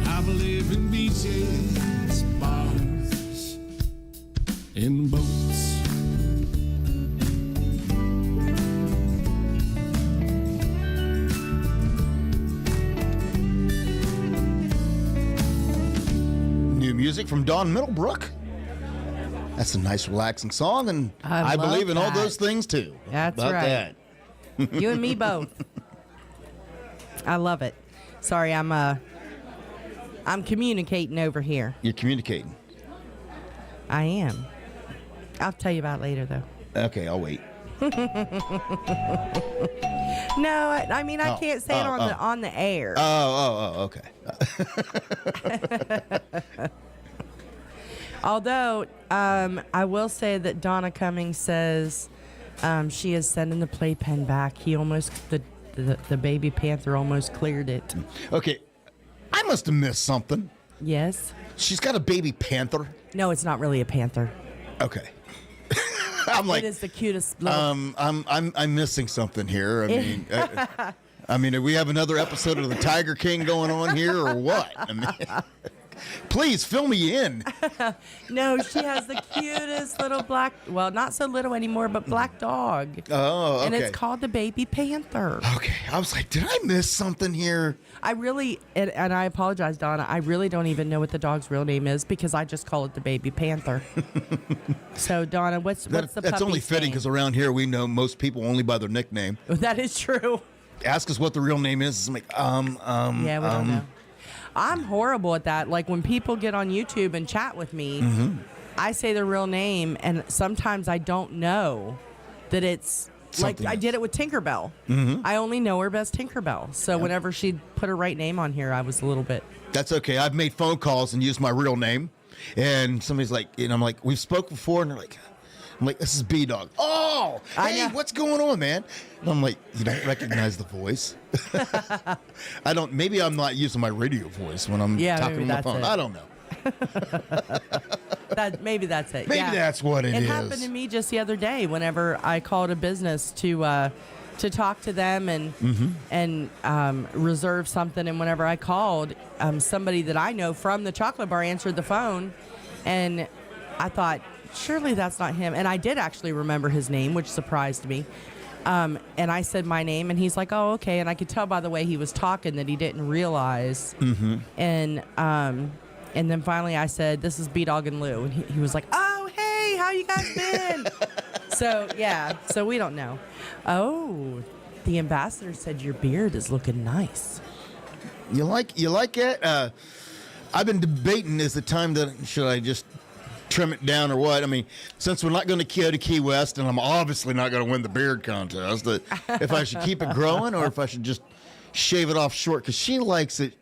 I believe in beaches, bars, and boats.
New music from Dawn Middlebrook. That's a nice, relaxing song, and I believe in all those things too.
That's
About
right.
That.
You and me both. I love it. Sorry, I'm communicating over here.
You're communicating.
I am. I'll tell you about it later, though.
Okay, I'll wait.
No, I mean I can't say it on the air.
Okay.
Although I will say that Donna Cummings says she is sending the playpen back. He almost the baby panther almost cleared it.
Okay, I must have missed something.
Yes.
She's got a baby panther.
No, it's not really a panther.
Okay. I'm like,
it is the cutest little.
I'm missing something here. I mean, do we have another episode of the Tiger King going on here, or what? I mean, please fill me in.
No, she has the cutest little black, well, not so little anymore, but black dog.
Oh, okay.
And it's called the baby panther.
Okay, I was like, did I miss something here?
I really, and I apologize, Donna, I really don't even know what the dog's real name is because I just call it the baby panther. So, Donna, what's the puppy's
That's only fitting because around here we know most people only by their nickname.
That is true.
Ask us what the real name is. I'm like,
yeah, we don't know. I'm horrible at that. Like when people get on YouTube and chat with me, I say their real name, and sometimes I don't know that it's something like I did it with Tinkerbell. I only know her as Tinkerbell. So whenever she'd put her right name on here, I was a little bit.
That's okay. I've made phone calls and used my real name, and somebody's like, and I'm like, we've spoken before, and they're like, I'm like, this is B-Dawg. Oh, hey, what's going on, man? And I'm like, you don't recognize the voice? I don't. Maybe I'm not using my radio voice when I'm talking on the phone. I don't know.
Maybe that's it.
Maybe that's what it is.
It happened to me just the other day whenever I called a business to talk to them and reserve something. And whenever I called, somebody that I know from the chocolate bar answered the phone, and I thought, surely that's not him. And I did actually remember his name, which surprised me. And I said my name, and he's like, oh, okay. And I could tell by the way he was talking that he didn't realize.
Mm-hmm.
And then finally I said, this is B-Dawg and Lou. And he was like, oh, hey, how you guys been? So, yeah, so we don't know. Oh, the ambassador said your beard is looking nice.
You like it? I've been debating, is it time should I just trim it down or what? I mean, since we're not going to go to Key West, and I'm obviously not going to win the beard contest, if I should keep it growing or if I should just shave it off short, because she likes it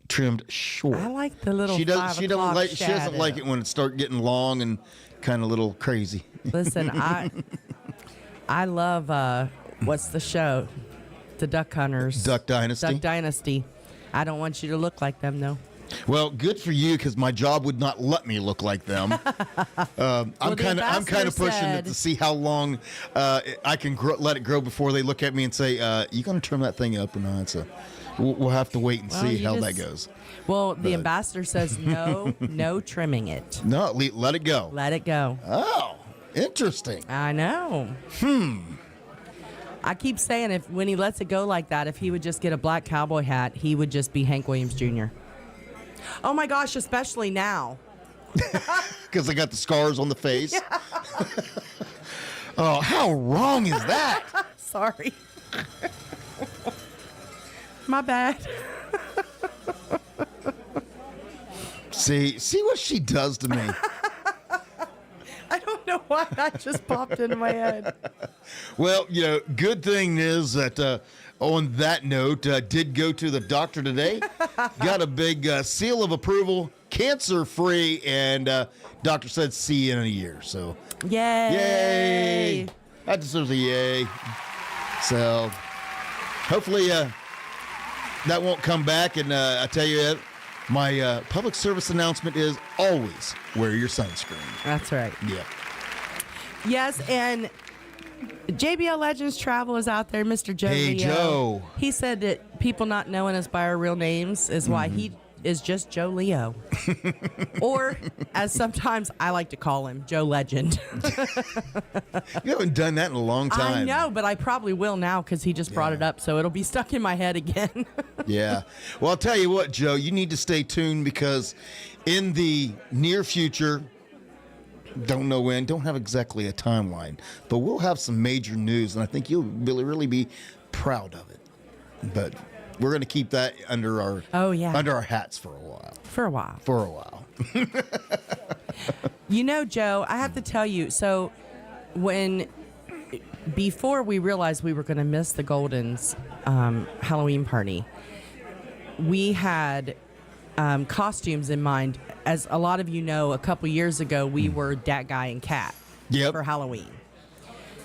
trimmed short.
I like the little
She doesn't like
shadow.
She doesn't like it when it starts getting long and kind of little crazy.
Listen, I love what's the show? The Duck Hunters.
Duck Dynasty.
Duck Dynasty. I don't want you to look like them, though.
Well, good for you, because my job would not let me look like them. I'm kind of pushing it to see how long I can let it grow before they look at me and say, "You going to trim that thing up or not?" So we'll have to wait and see how that goes.
Well, the ambassador says no trimming it.
No, let it go.
Let it go.
Oh, interesting.
I know. I keep saying when he lets it go like that, if he would just get a black cowboy hat, he would just be Hank Williams Jr. Oh my gosh, especially now.
Because I got the scars on the face. Yeah. Oh, how wrong is that?
Sorry. My bad.
See what she does to me.
I don't know why that just popped into my head.
Well, good thing is that on that note, did go to the doctor today, got a big seal of approval, cancer-free, and doctor said see you in a year. So,
yay!
That deserves a yay. So, hopefully that won't come back. And I tell you, my public service announcement is always wear your sunscreen.
That's right.
Yeah.
Yes, and JBL Legends Travel is out there, Mr. Joe
Hey,
Leo.
Joe.
He said that people not knowing us by our real names is why he is just Joe Leo. Or, as sometimes I like to call him, Joe Legend.
You haven't done that in a long time.
I know, but I probably will now because he just brought it up, so it'll be stuck in my head again.
Yeah. Well, I'll tell you what, Joe, you need to stay tuned, because in the near future, don't know when, don't have exactly a timeline, but we'll have some major news, and I think you'll really be proud of it. But we're going to keep that under our under our hats for a while.
For a while. Joe, I have to tell you, so before we realized we were going to miss the Goldens Halloween party, we had costumes in mind. As a lot of you know, a couple years ago, we were Dat Guy and Cat for Halloween.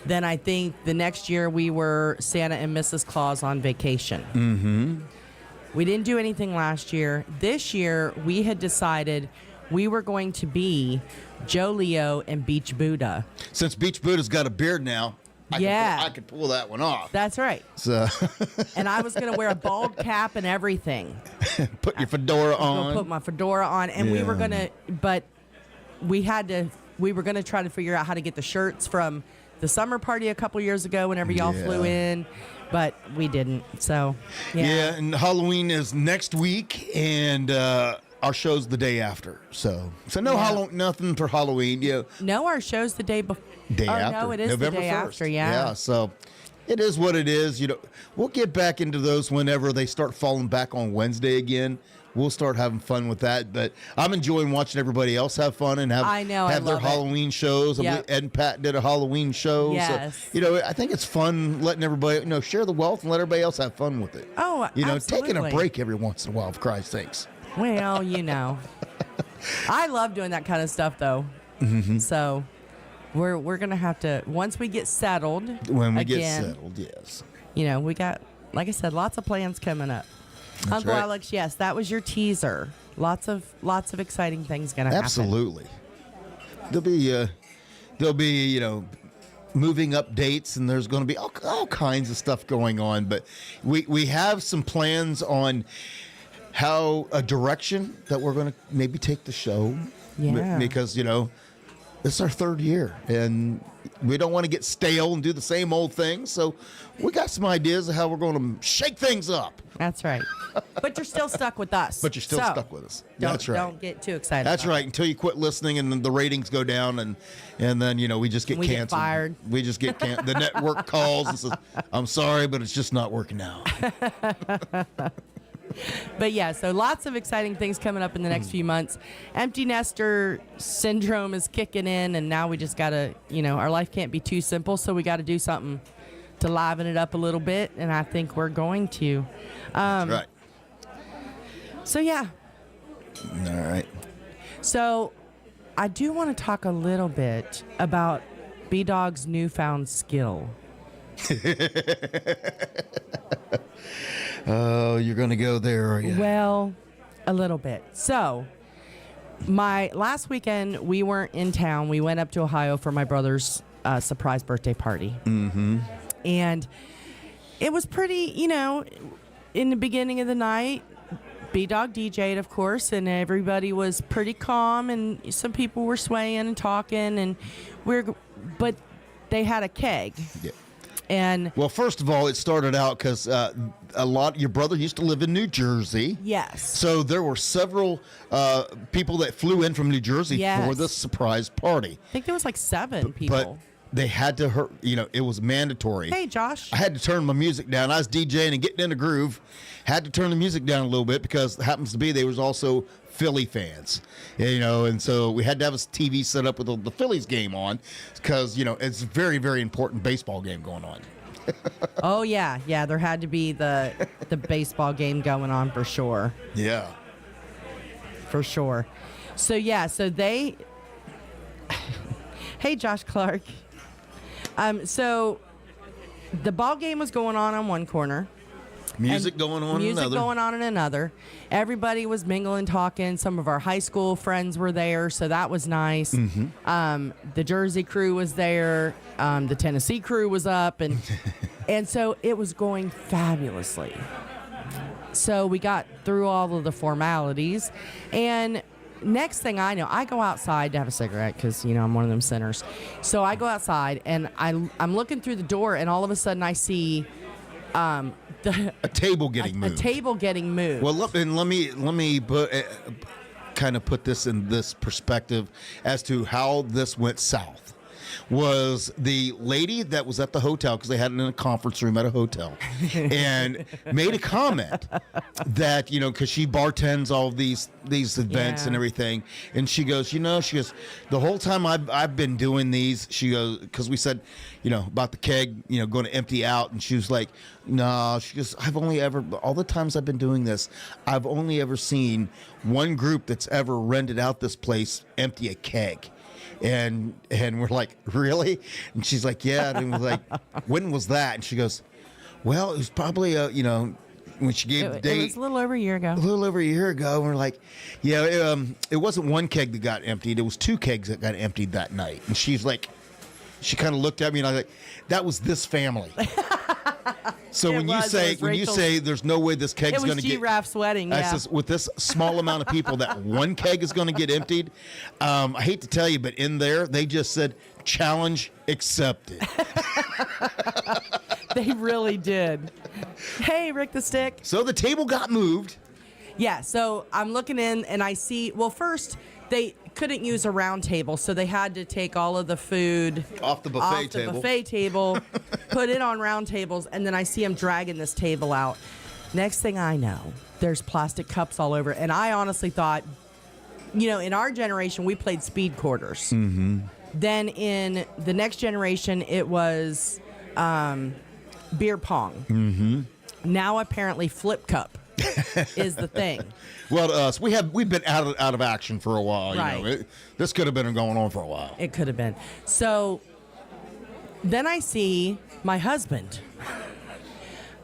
Then I think the next year we were Santa and Mrs. Claus on vacation.
Mm-hmm.
We didn't do anything last year. This year, we had decided we were going to be Joe Leo and Beach Buddha.
Since Beach Buddha's got a beard now, I could pull that one off.
That's right.
So,
and I was going to wear a bald cap and everything.
Put your fedora on.
Put my fedora on, and we were going to, but we were going to try to figure out how to get the shirts from the summer party a couple years ago whenever y'all flew in, but we didn't. So,
yeah, and Halloween is next week, and our show's the day after. So nothing for Halloween. Yeah.
No, our show's the day before.
After.
No, it is
November
the day
1st.
after. Yeah.
So it is what it is. We'll get back into those whenever they start falling back on Wednesday again. We'll start having fun with that. But I'm enjoying watching everybody else have fun and have their Halloween shows. Yep. Ed and Pat did a Halloween show.
Yes.
So, I think it's fun letting everybody, share the wealth and let everybody else have fun with it.
Oh, absolutely.
Taking a break every once in a while, for Christ's sakes.
Well, I love doing that kind of stuff, though.
Mm-hmm.
So we're going to have to, once we get settled.
When we get settled, yes.
We got, like I said, lots of plans coming up.
That's
Uncle
right.
Alex, yes, that was your teaser. Lots of exciting things going to happen.
Absolutely. There'll be moving updates, and there's going to be all kinds of stuff going on. But we have some plans on how a direction that we're going to maybe take the show.
Yeah.
Because this is our third year, and we don't want to get stale and do the same old thing. So we got some ideas of how we're going to shake things up.
That's right. But you're still stuck with us.
But you're still stuck with us. That's right.
Don't get too excited.
That's right. Until you quit listening and then the ratings go down, and then we just get
we
canceled.
Get fired.
We just get the network calls and says, "I'm sorry, but it's just not working out."
But yeah, so lots of exciting things coming up in the next few months. Empty nester syndrome is kicking in, and now we just gotta, our life can't be too simple, so we got to do something to liven it up a little bit, and I think we're going to.
That's right.
So yeah.
All right.
So I do want to talk a little bit about B-Dawg's newfound skill.
Oh, you're going to go there, are you?
Well, a little bit. So, my last weekend, we weren't in town. We went up to Ohio for my brother's surprise birthday party.
Mm-hmm.
And it was pretty, in the beginning of the night, B-Dawg DJ'd, of course, and everybody was pretty calm, and some people were swaying and talking, and but they had a keg.
Yeah.
And
well, first of all, it started out because your brother used to live in New Jersey.
Yes.
So there were several people that flew in from New Jersey for this surprise party.
I think there was like 7 people.
But they had to, it was mandatory.
Hey, Josh.
I had to turn my music down. I was DJing and getting in the groove. Had to turn the music down a little bit because it happens to be they was also Philly fans, and so we had to have a TV set up with the Phillies game on because, it's a very, very important baseball game going on.
Oh, yeah. Yeah, there had to be the baseball game going on for sure.
Yeah.
For sure. So, yeah, they... Hey, Josh Clark. So the ball game was going on one corner.
Music going on in another.
Music going on in another. Everybody was mingling, talking. Some of our high school friends were there, so that was nice.
Mm-hmm.
The Jersey crew was there. The Tennessee crew was up, and so it was going fabulously. So we got through all of the formalities, and next thing I know, I go outside to have a cigarette because, I'm one of them sinners. So I go outside, and I'm looking through the door, and all of a sudden I see a
table getting moved.
A table getting moved.
Well, let me kind of put this in this perspective as to how this went south. Was the lady that was at the hotel, because they had it in a conference room at a hotel, and made a comment that, because she bartends all these events and everything, and she goes, the whole time I've been doing these, she goes, because we said, about the keg, going to empty out, and she was like, no, she goes, all the times I've been doing this, I've only ever seen one group that's ever rented out this place empty a keg. And we're like, really? And she's like, yeah. And we're like, when was that? And she goes, well, it was probably, when she gave the date.
It was a little over a year ago.
A little over a year ago. And we're like, yeah, it wasn't one keg that got emptied. It was 2 kegs that got emptied that night. And she's like, she kind of looked at me and I was like, that was this family. So when you say there's no way this keg's going to get...
It was G-Raph's wedding,
I says, with this small amount of people, that one keg is going to get emptied. I hate to tell you, but in there, they just said, challenge accepted.
They really did. Hey, Rick the Stick.
So the table got moved.
Yeah, so I'm looking in and I see, well, first, they couldn't use a round table, so they had to take all of the food
off the buffet
table, put it on round tables, and then I see them dragging this table out. Next thing I know, there's plastic cups all over, and I honestly thought, in our generation, we played speed quarters.
Mm-hmm.
Then in the next generation, it was beer pong.
Mm-hmm.
Now apparently flip cup is the thing.
Well, to us, we've been out of action for a while.
Right.
This could have been going on for a while.
It could have been. So then I see my husband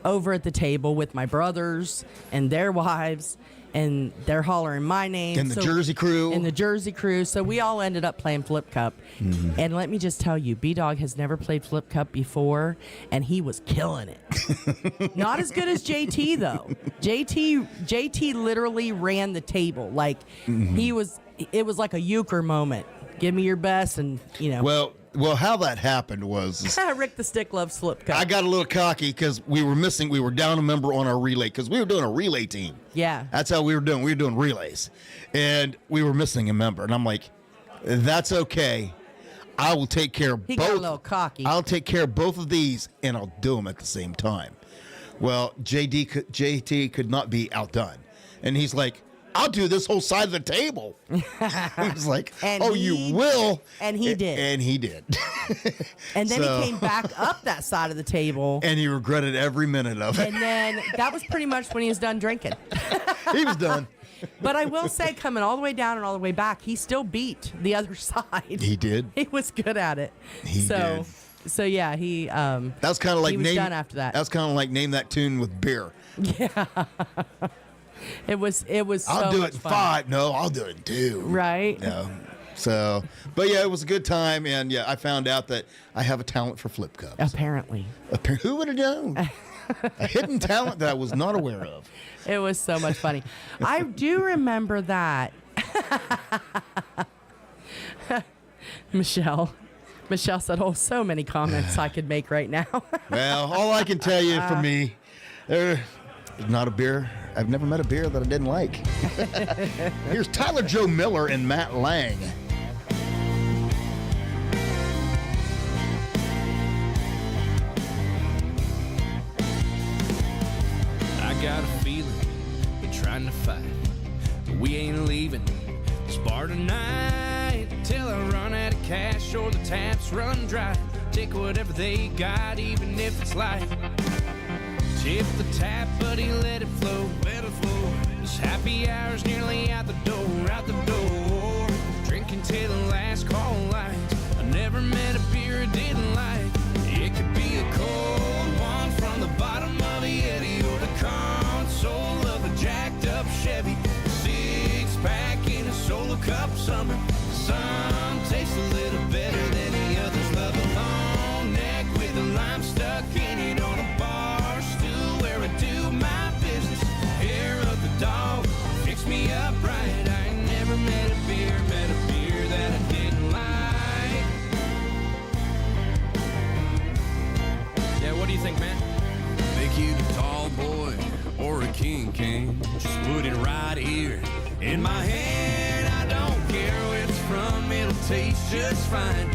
over at the table with my brothers and their wives, and they're hollering my name.
And the Jersey crew.
And the Jersey crew. So we all ended up playing Flip Cup. Mm-hmm. And let me just tell you, B-Dawg has never played Flip Cup before, and he was killing it. Not as good as JT, though. JT literally ran the table. Like, it was like a euchre moment. give me your best, and
Well, how that happened was
Rick the Stick loves slip cup.
I got a little cocky because we were down a member on our relay because we were doing a relay team.
Yeah.
That's how we were doing. We were doing relays, and we were missing a member. And I'm like, that's okay. I will take care of both.
He got a little cocky.
I'll take care of both of these, and I'll do them at the same time. Well, JT could not be outdone, and he's like, I'll do this whole side of the table. I was like, you will.
And he did.
And he did.
And then he came back up that side of the table.
And he regretted every minute of it.
And then that was pretty much when he was done drinking.
He was done.
But I will say, coming all the way down and all the way back, he still beat the other side.
He did.
He was good at it.
He did.
So yeah, he
that's kind of like
he was done after that.
That's kind of like name that tune with beer.
Yeah. It was so
I'll do
much
it in
fun.
5. No, I'll do it in 2.
Right.
No. So, but yeah, it was a good time, and yeah, I found out that I have a talent for flip cups.
Apparently.
Who would have known? A hidden talent that I was not aware of.
It was so much funny. I do remember that. Michelle said, "Oh, so many comments I could make right now."
Well, all I can tell you for me, there's not a beer. I've never met a beer that I didn't like. Here's Tyler Joe Miller and Matt Lang.
I got a feeling you're trying to fight, but we ain't leaving this bar tonight till I run out of cash or the taps run dry. Take whatever they got, even if it's light. Tip the tap, buddy, let it flow, let it flow. This happy hour's nearly out the door, out the door. Drinking till the last call lights. I never met a beer I didn't like. It could be a cold one from the bottom of a Yeti or the console of a jacked up Chevy. 6-pack in a solo cup summer. Some taste a little better than the others. Love a long neck with a lime stuck in it on a bar stool where I do my business. Hair of the dog, fix me up right. I ain't never met a beer that I didn't like. Yeah, what do you think, man?
Make you a tall boy or a king. Just put it right here in my hand. I don't care where it's from, it'll taste just fine.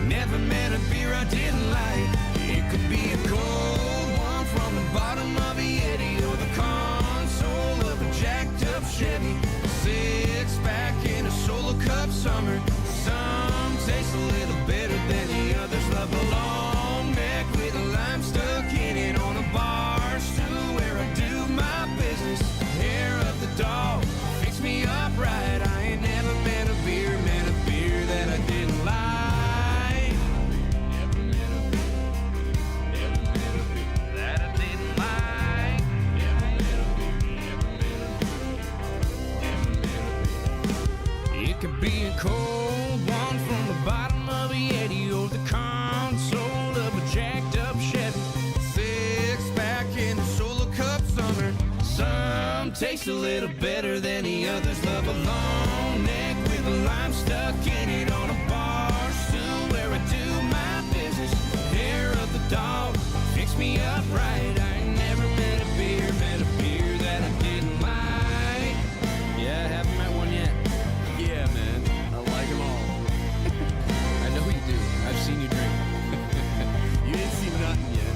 Never met a beer I didn't like. It could be a cold one from the bottom of a Yeti or the console of a jacked up Chevy. 6-pack in a solo cup summer. Some taste a little better than the others. Love a long neck with a lime stuck in it on a bar stool where I do my business. Hair of the dog, fix me up right. I ain't never met a beer that I didn't like. Never met a beer that I didn't like. Never met a beer. It could be a cold one from the bottom of a Yeti or the console of a jacked up Chevy. 6-pack in a solo cup summer. Some taste a little better than the others. Love a long neck with a lime stuck in it on a bar stool where I do my business. Hair of the dog, fix me up right. I ain't never met a beer that I didn't like.
Yeah, haven't met one yet.
Yeah, man, I like them all.
I know you do. I've seen you drink.
You didn't see nothing yet.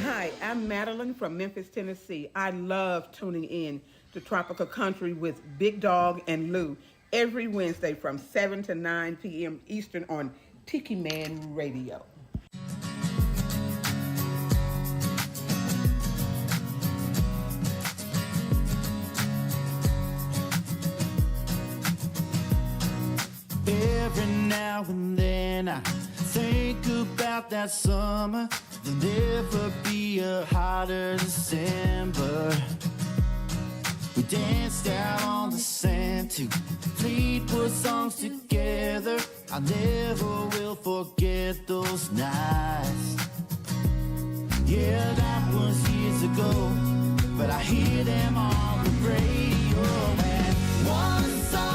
Hi, I'm Madeline from Memphis, Tennessee. I love tuning in to Tropical Country with B-Dawg and Lou every Wednesday from 7 to 9 p.m. Eastern on Tiki Man Radio.
Every now and then I think about that summer. There'll never be a hotter December. We danced out on the sand to Fleetwood songs together. I never will forget those nights. Yeah, that was years ago, but I hear them on the radio. And one song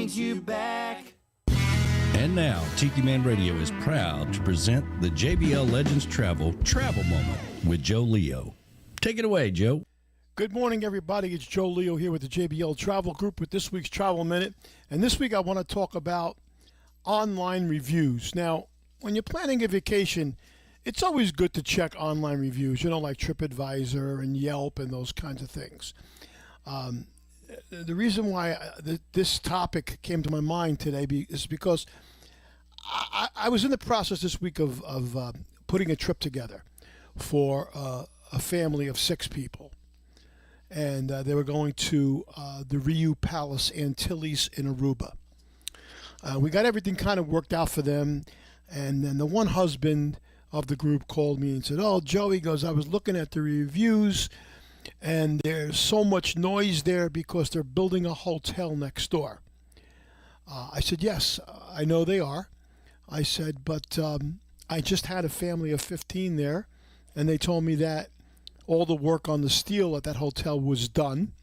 brings you back.
And now, Tiki Man Radio is proud to present the JBL Legends Travel Moment with Joe Leo. Take it away, Joe.
Good morning, everybody. It's Joe Leo here with the JBL Travel Group with this week's Travel Minute. And this week I want to talk about online reviews. Now, when you're planning a vacation, it's always good to check online reviews, like TripAdvisor and Yelp and those kinds of things. The reason why this topic came to my mind today is because I was in the process this week of putting a trip together for a family of 6 people. And they were going to the Riu Palace Antilles in Aruba. We got everything kind of worked out for them. And then the one husband of the group called me and said, "Oh, Joe," he goes, "I was looking at the reviews, and there's so much noise there because they're building a hotel next door." I said, "Yes, I know they are." I said, "But I just had a family of 15 there, and they told me that all the work on the steel at that hotel was done,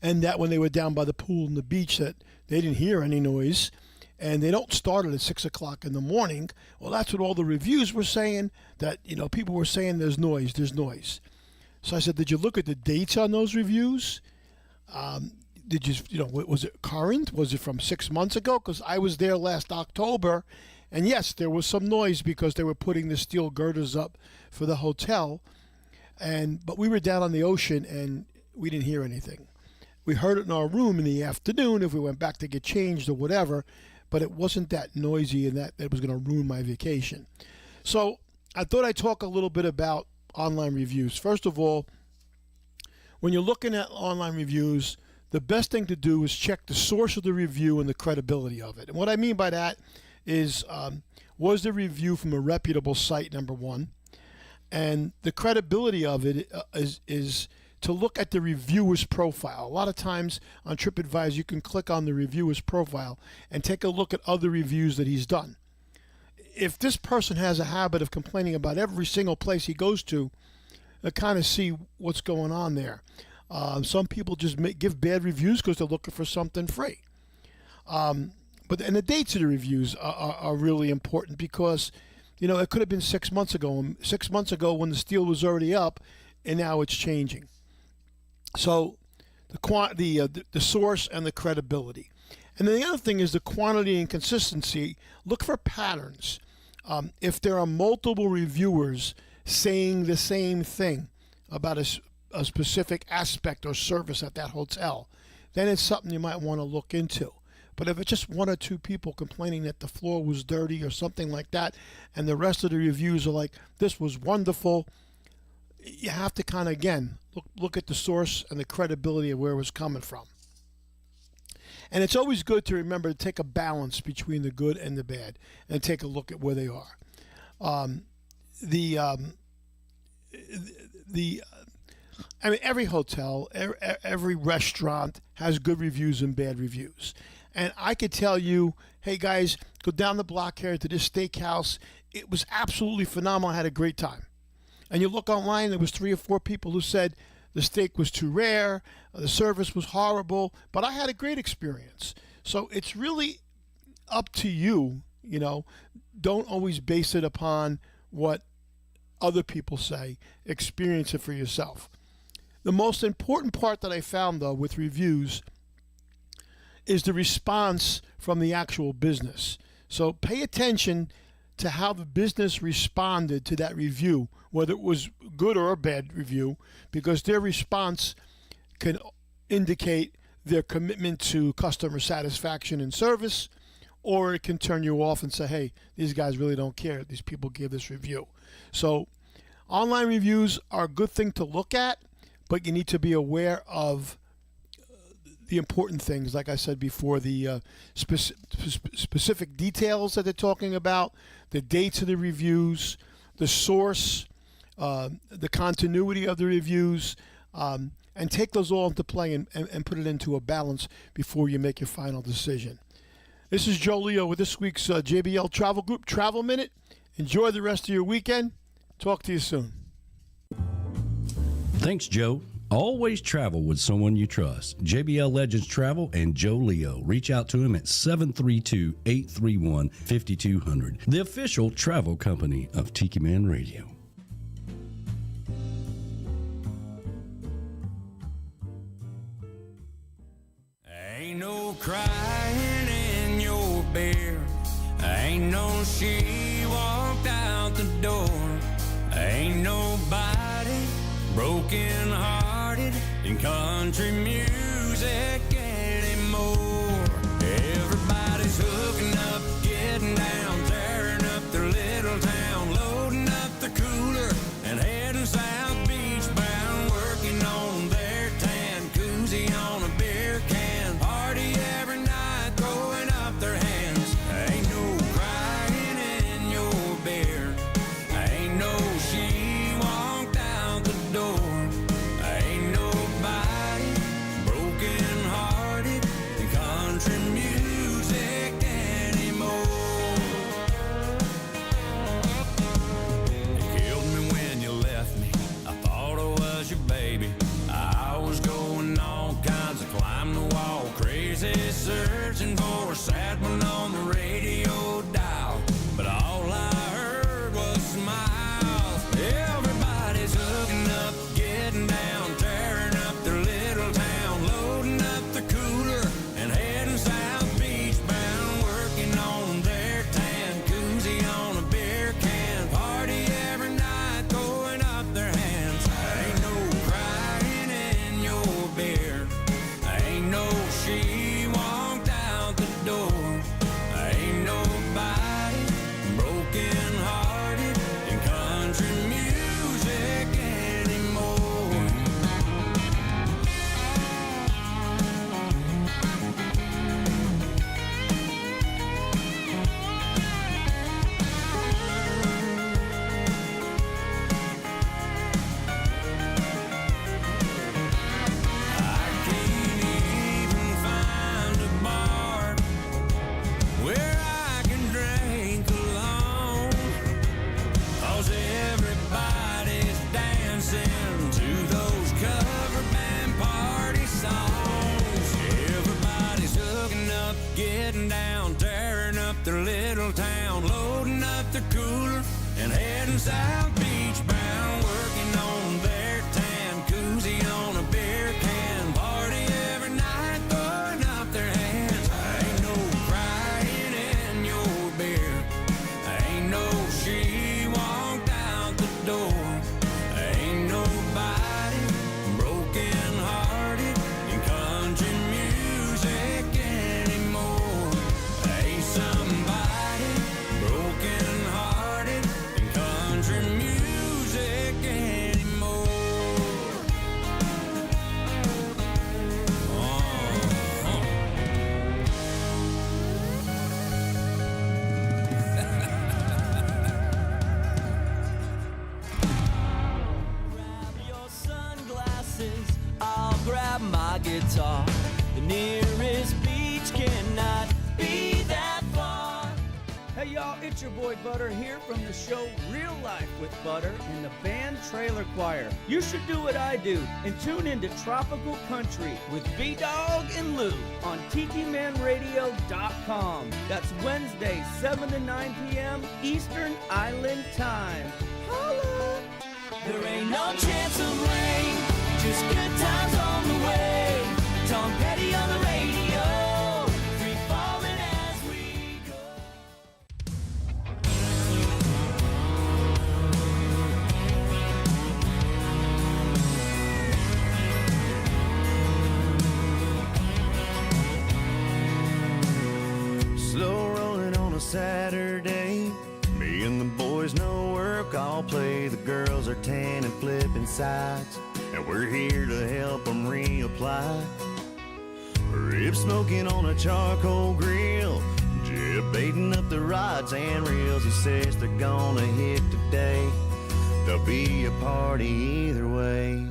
and that when they were down by the pool and the beach that they didn't hear any noise, and they don't start it at 6 o'clock in the morning." Well, that's what all the reviews were saying, that, people were saying there's noise. So I said, "Did you look at the dates on those reviews? Did you, was it current? Was it from 6 months ago? Because I was there last October, and yes, there was some noise because they were putting the steel girders up for the hotel, but we were down on the ocean, and we didn't hear anything. We heard it in our room in the afternoon if we went back to get changed or whatever, but it wasn't that noisy and that it was going to ruin my vacation." So I thought I'd talk a little bit about online reviews. First of all, when you're looking at online reviews, the best thing to do is check the source of the review and the credibility of it. And what I mean by that is, was the review from a reputable site, number one? And the credibility of it is to look at the reviewer's profile. A lot of times on TripAdvisor, you can click on the reviewer's profile and take a look at other reviews that he's done. If this person has a habit of complaining about every single place he goes to kind of see what's going on there. Some people just give bad reviews because they're looking for something free. And the dates of the reviews are really important because, it could have been 6 months ago. 6 months ago when the steel was already up, and now it's changing. So the source and the credibility. And then the other thing is the quantity and consistency. Look for patterns. If there are multiple reviewers saying the same thing about a specific aspect or service at that hotel, then it's something you might want to look into. But if it's just 1 or 2 people complaining that the floor was dirty or something like that, and the rest of the reviews are like, "This was wonderful," you have to kind of, again, look at the source and the credibility of where it was coming from. And it's always good to remember to take a balance between the good and the bad and take a look at where they are. Every hotel, every restaurant has good reviews and bad reviews. And I could tell you, "Hey guys, go down the block here to this steakhouse. It was absolutely phenomenal. I had a great time." And you look online, there was 3 or 4 people who said the steak was too rare, the service was horrible, but I had a great experience. So it's really up to you, Don't always base it upon what other people say. Experience it for yourself. The most important part that I found, though, with reviews is the response from the actual business. So pay attention to how the business responded to that review, whether it was good or a bad review, because their response can indicate their commitment to customer satisfaction and service, or it can turn you off and say, "Hey, these guys really don't care. These people gave this review." So online reviews are a good thing to look at, but you need to be aware of the important things, like I said before, the specific details that they're talking about, the dates of the reviews, the source, the continuity of the reviews, and take those all into play and put it into a balance before you make your final decision. This is Joe Leo with this week's JBL Travel Group Travel Minute. Enjoy the rest of your weekend. Talk to you soon.
Thanks, Joe. Always travel with someone you trust. JBL Legends Travel and Joe Leo. Reach out to him at 732-831-5200. The official travel company of Tiki Man Radio.
Ain't no crying in your beer. Ain't no she walked out the door. Ain't nobody broken hearted in country music anymore. Everybody's hooking up, getting down, tearing up their little town, loading up the cooler and heading South Beach bound, working on their tan, koozie on a beer can, party every night, throwing up their hands. Ain't no crying in your beer. Ain't no she walked out the door. Ain't nobody broken hearted in country music anymore. You killed me when you left me. I thought I was your baby. I was going all kinds of climb the wall, crazy, searching for a sad one on the radio dial. But all I heard was smiles. Everybody's hooking up, getting down, tearing up their little town, loading up the cooler and heading South Beach bound, working on their tan, koozie on a beer can, party every night, throwing up their hands. Ain't no crying in your beer. Ain't no she walked out the door. Ain't nobody broken hearted in country music anymore. I can't even find a bar where I can drink alone, 'cause everybody's dancing to those cover band party songs. Everybody's hooking up, getting down, tearing up their little town, loading up the cooler and heading South Beach bound, working on their tan, koozie on a beer can, party every night, throwing up their hands. Ain't no crying in your beer. Ain't no she walked out the door. Ain't nobody broken hearted in country music anymore. Ain't somebody broken hearted in country music anymore.
Grab your sunglasses, I'll grab my guitar. The nearest beach cannot be that far.
Hey y'all, it's your boy Butter here from the show Real Life with Butter and the band Trailer Choir. You should do what I do and tune into Tropical Country with B-Dawg and Lou on TikiManRadio.com. That's Wednesday, 7 to 9 p.m. Eastern Island Time. Holla!
There ain't no chance of rain, just good times on the way. Tom Petty on the radio, free falling as we go.
Slow rolling on a Saturday. Me and the boys no work, I'll play. The girls are tan and flipping sides, and we're here to help them reapply. Rib smoking on a charcoal grill, jib baiting up the rods and reels. He says they're gonna hit today. There'll be a party either way.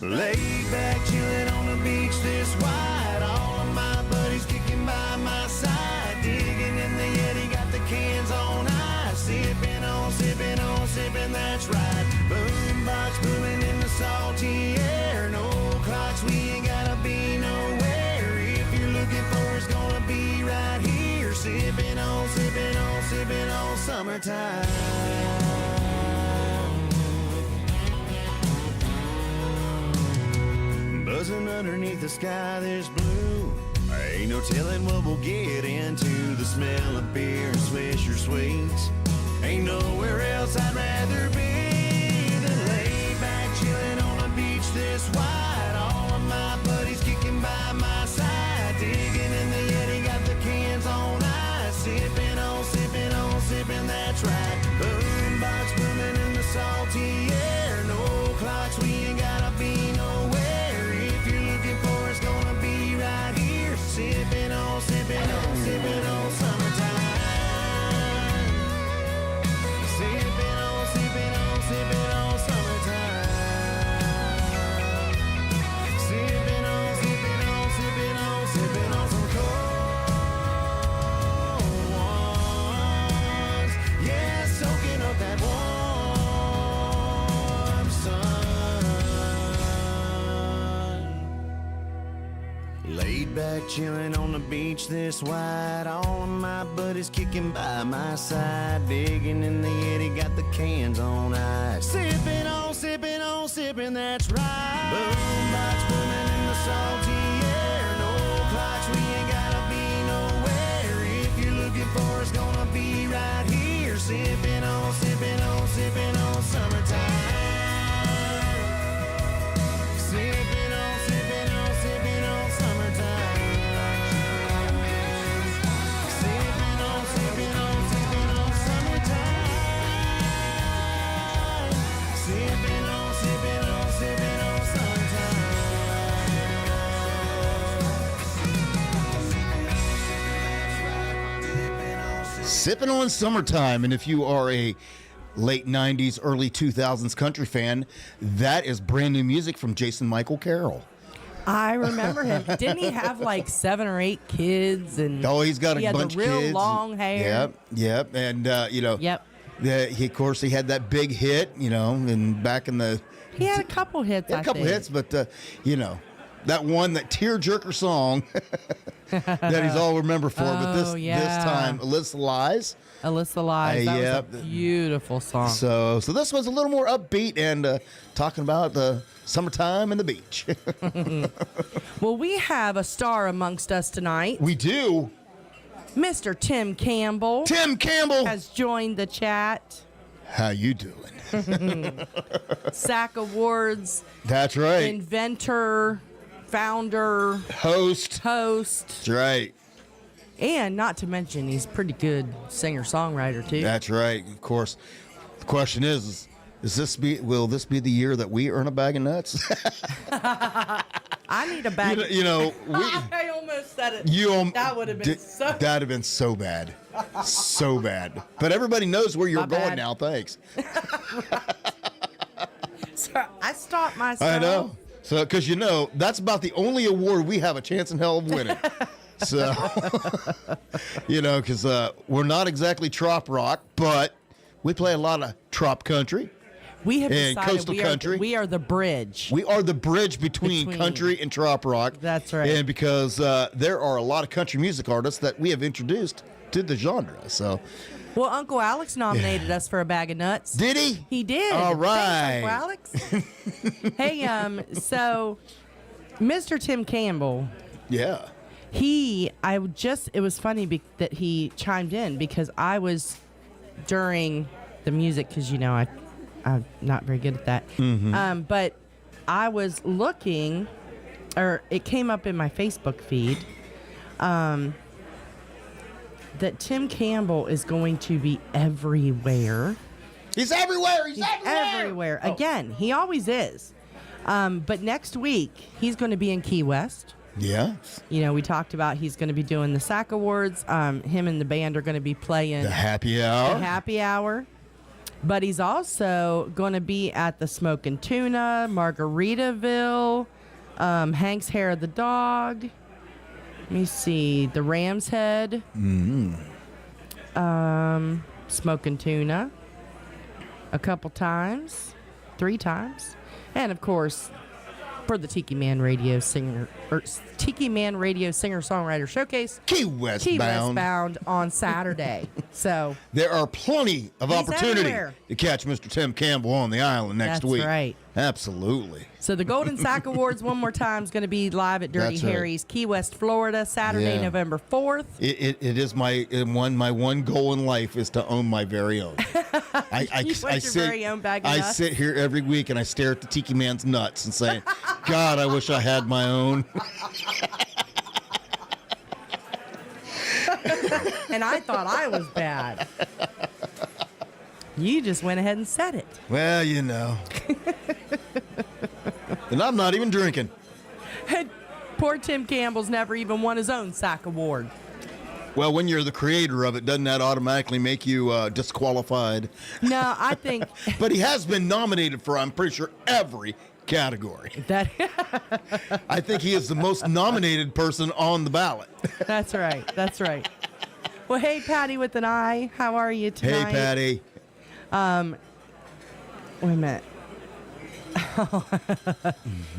Laid back, chilling on the beach this wide. All of my buddies kicking by my side, digging in the Yeti, got the cans on ice. Sipping on, sipping on, sipping, that's right. Boombox booming in the salty air. No summertime. Buzzing underneath the sky, there's blue. Ain't no telling what we'll get into. The smell of beer and Swisher Sweets. Ain't nowhere else I'd rather be than laid back, chilling on a beach this wide. All of my buddies kicking by my side, digging in the Yeti, got the cans on ice, sipping on, sipping on, sipping. That's right. Boombox booming in the salty air. No clocks, we ain't gotta be nowhere. If you're looking for, it's gonna be right here. Sipping on, sipping on, sipping on summertime. Sipping on, sipping on, sipping on summertime. Sipping on, sipping on, sipping on, sipping on some cold ones. Yeah, soaking up that warm sun. Laid back, chilling on the beach this wide. All of my buddies kicking by my side, digging in the Yeti, got the cans on ice. Sipping on, sipping on, sipping. That's right. Boombox booming in the salty air. No clocks, we ain't gotta be nowhere. If you're looking for, it's gonna be right here. Sipping on, sipping on, sipping on summertime. Sipping on, sipping on, sipping on summertime. Sipping on, sipping on, sipping on summertime. Sipping on, sipping on, sipping on summertime.
Sipping on Summertime. And if you are a late 90s, early 2000s country fan, that is brand new music from Jason Michael Carroll.
I remember him. Didn't he have like 7 or 8 kids? And
Oh, he's got a
he had
bunch
the real
of kids.
long hair.
Yep. And,
Yep.
of course, he had that big hit, and back in the...
He had a couple hits,
He had a couple hits, but, that one, that tearjerker song that he's all remembered for. But this time, Alyssa Lies.
Alyssa Lies. That was a beautiful song.
So this was a little more upbeat and talking about the summertime and the beach.
Well, we have a star amongst us tonight.
We do.
Mr. Tim Campbell.
Tim Campbell
has joined the chat.
How you doing?
SAC Awards.
That's right.
Inventor, founder,
host.
That's
right.
And not to mention, he's a pretty good singer-songwriter, too.
That's right. Of course. The question is will this be the year that we earn a bag of nuts?
I need a bag.
I
almost said it. That would have been so.
That'd have been so bad, so bad. But everybody knows where you're going now. Thanks.
So I stopped myself.
I know. So because that's about the only award we have a chance in hell of winning. So because we're not exactly trop rock, but we play a lot of trop country.
We have
and
decided
coastal country.
We are the bridge.
We are the bridge between country and trop rock.
That's right.
And because there are a lot of country music artists that we have introduced to the genre. So,
well, Uncle Alex nominated us for a bag of nuts.
Did he?
He did.
All right.
Thanks, Uncle Alex. Hey, so Mr. Tim Campbell.
Yeah.
It was funny that he chimed in because I was during the music because I'm not very good at that.
Mm-hmm.
But I was looking, or it came up in my Facebook feed, that Tim Campbell is going to be everywhere.
He's everywhere.
He's everywhere. Oh. Again, he always is. But next week, he's going to be in Key West.
Yeah.
We talked about he's going to be doing the SAC Awards. Him and the band are going to be playing
the Happy Hour.
But he's also going to be at the Smokin' Tuna, Margaritaville, Hank's Hair of the Dog. Let me see, the Ram's Head, Smokin' Tuna, a couple times, 3 times, and of course, for the Tiki Man Radio Singer-Songwriter Showcase.
Key West
bound on Saturday. So
there are plenty of
he's
opportunity
everywhere.
to catch Mr. Tim Campbell on the island next
That's
week.
right.
Absolutely.
So the Golden Sack Awards one more time is going to be live at Dirty
That's right.
Harry's, Key West, Florida, Saturday,
Yeah.
November 4th.
It is my one goal in life is to own my very own.
You want your very own bag of
I
nuts?
sit here every week and I stare at the Tiki Man's nuts and say, God, I wish I had my own.
And I thought I was bad. You just went ahead and said it.
Well, you know. And I'm not even drinking.
Poor Tim Campbell's never even won his own sack award.
Well, when you're the creator of it, doesn't that automatically make you disqualified?
No, I think.
But he has been nominated for, I'm pretty sure, every category. I think he is the most nominated person on the ballot.
That's right. That's right. Well, hey, Patty with an I. How are you tonight?
Hey, Patty.
Wait a minute.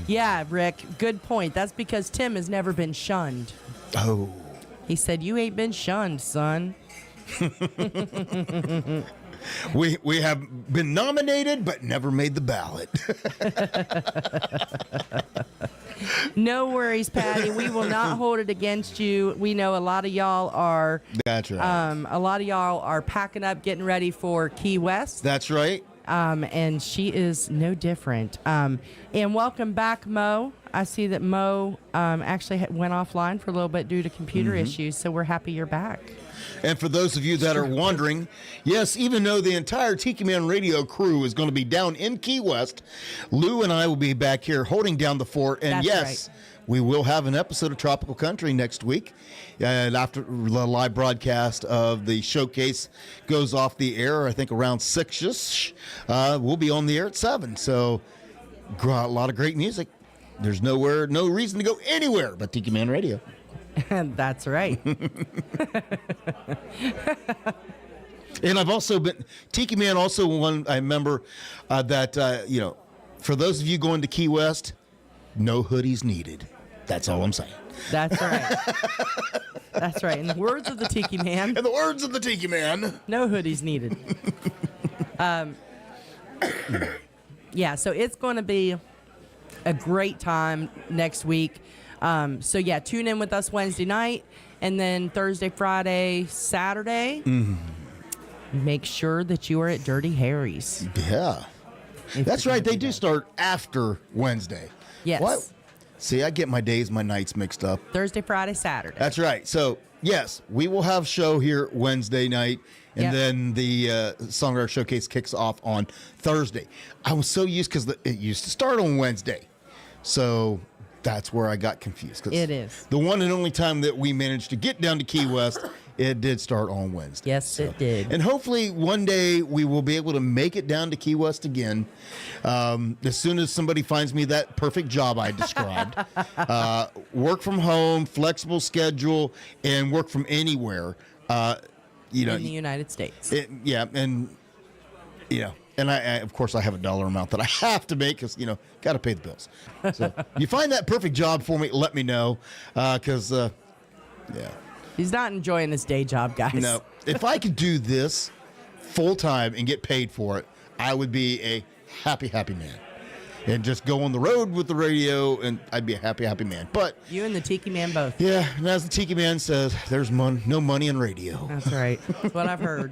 Yeah, Rick, good point. That's because Tim has never been shunned.
Oh.
He said, you ain't been shunned, son.
We have been nominated, but never made the ballot.
No worries, Patty. We will not hold it against you. We know a lot of y'all are.
That's right.
A lot of y'all are packing up, getting ready for Key West.
That's right.
And she is no different. And welcome back, Mo. I see that Mo actually went offline for a little bit due to computer issues, so we're happy you're back.
And for those of you that are wondering, yes, even though the entire Tiki Man Radio crew is going to be down in Key West, Lou and I will be back here holding down the fort. And
That's
yes,
right.
we will have an episode of Tropical Country next week. And after the live broadcast of the showcase goes off the air, I think around 6-ish, we'll be on the air at 7. So a lot of great music. There's no reason to go anywhere but Tiki Man Radio.
That's right.
And I've also been Tiki Man. Also, one I remember that for those of you going to Key West, no hoodies needed. That's all I'm saying.
That's right. That's right. In the words of the Tiki Man.
In the words of the Tiki Man.
No hoodies needed. Yeah, so it's going to be a great time next week. So yeah, tune in with us Wednesday night, and then Thursday, Friday, Saturday. Make sure that you are at Dirty Harry's.
Yeah, that's right. They do start after Wednesday.
Yes.
What? See, I get my days, my nights mixed up.
Thursday, Friday, Saturday.
That's right. So yes, we will have show here Wednesday night. And then the Songwriter Showcase kicks off on Thursday. I was so used because it used to start on Wednesday. So that's where I got confused.
It is.
The one and only time that we managed to get down to Key West, it did start on Wednesday.
Yes, it did.
And hopefully one day we will be able to make it down to Key West again. As soon as somebody finds me that perfect job I described. Work from home, flexible schedule, and work from anywhere. In
the United States.
And I of course I have a dollar amount that I have to make because got to pay the bills. So you find that perfect job for me, let me know, because
he's not enjoying his day job, guys.
No, if I could do this full time and get paid for it, I would be a happy man. And just go on the road with the radio, and I'd be a happy man. But
you and the Tiki Man both.
Yeah, and as the Tiki Man says, there's no money in radio.
That's right. That's what I've heard.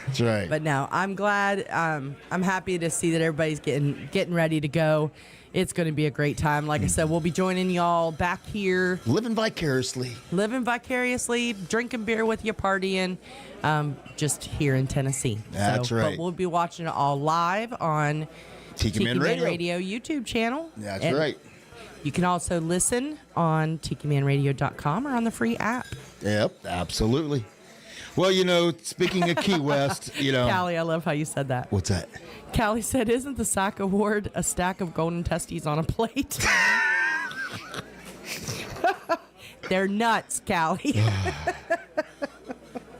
That's right.
But no, I'm glad. I'm happy to see that everybody's getting ready to go. It's going to be a great time. Like I said, we'll be joining y'all back here.
Living vicariously,
drinking beer with you, partying, just here in Tennessee.
That's right.
But we'll be watching it all live on
Tiki Man
Radio YouTube channel.
That's right.
You can also listen on TikiManRadio.com or on the free app.
Yep, absolutely. Well, speaking of Key West,
Callie, I love how you said that.
What's that?
Callie said, isn't the SAC award a stack of golden testes on a plate? They're nuts, Callie.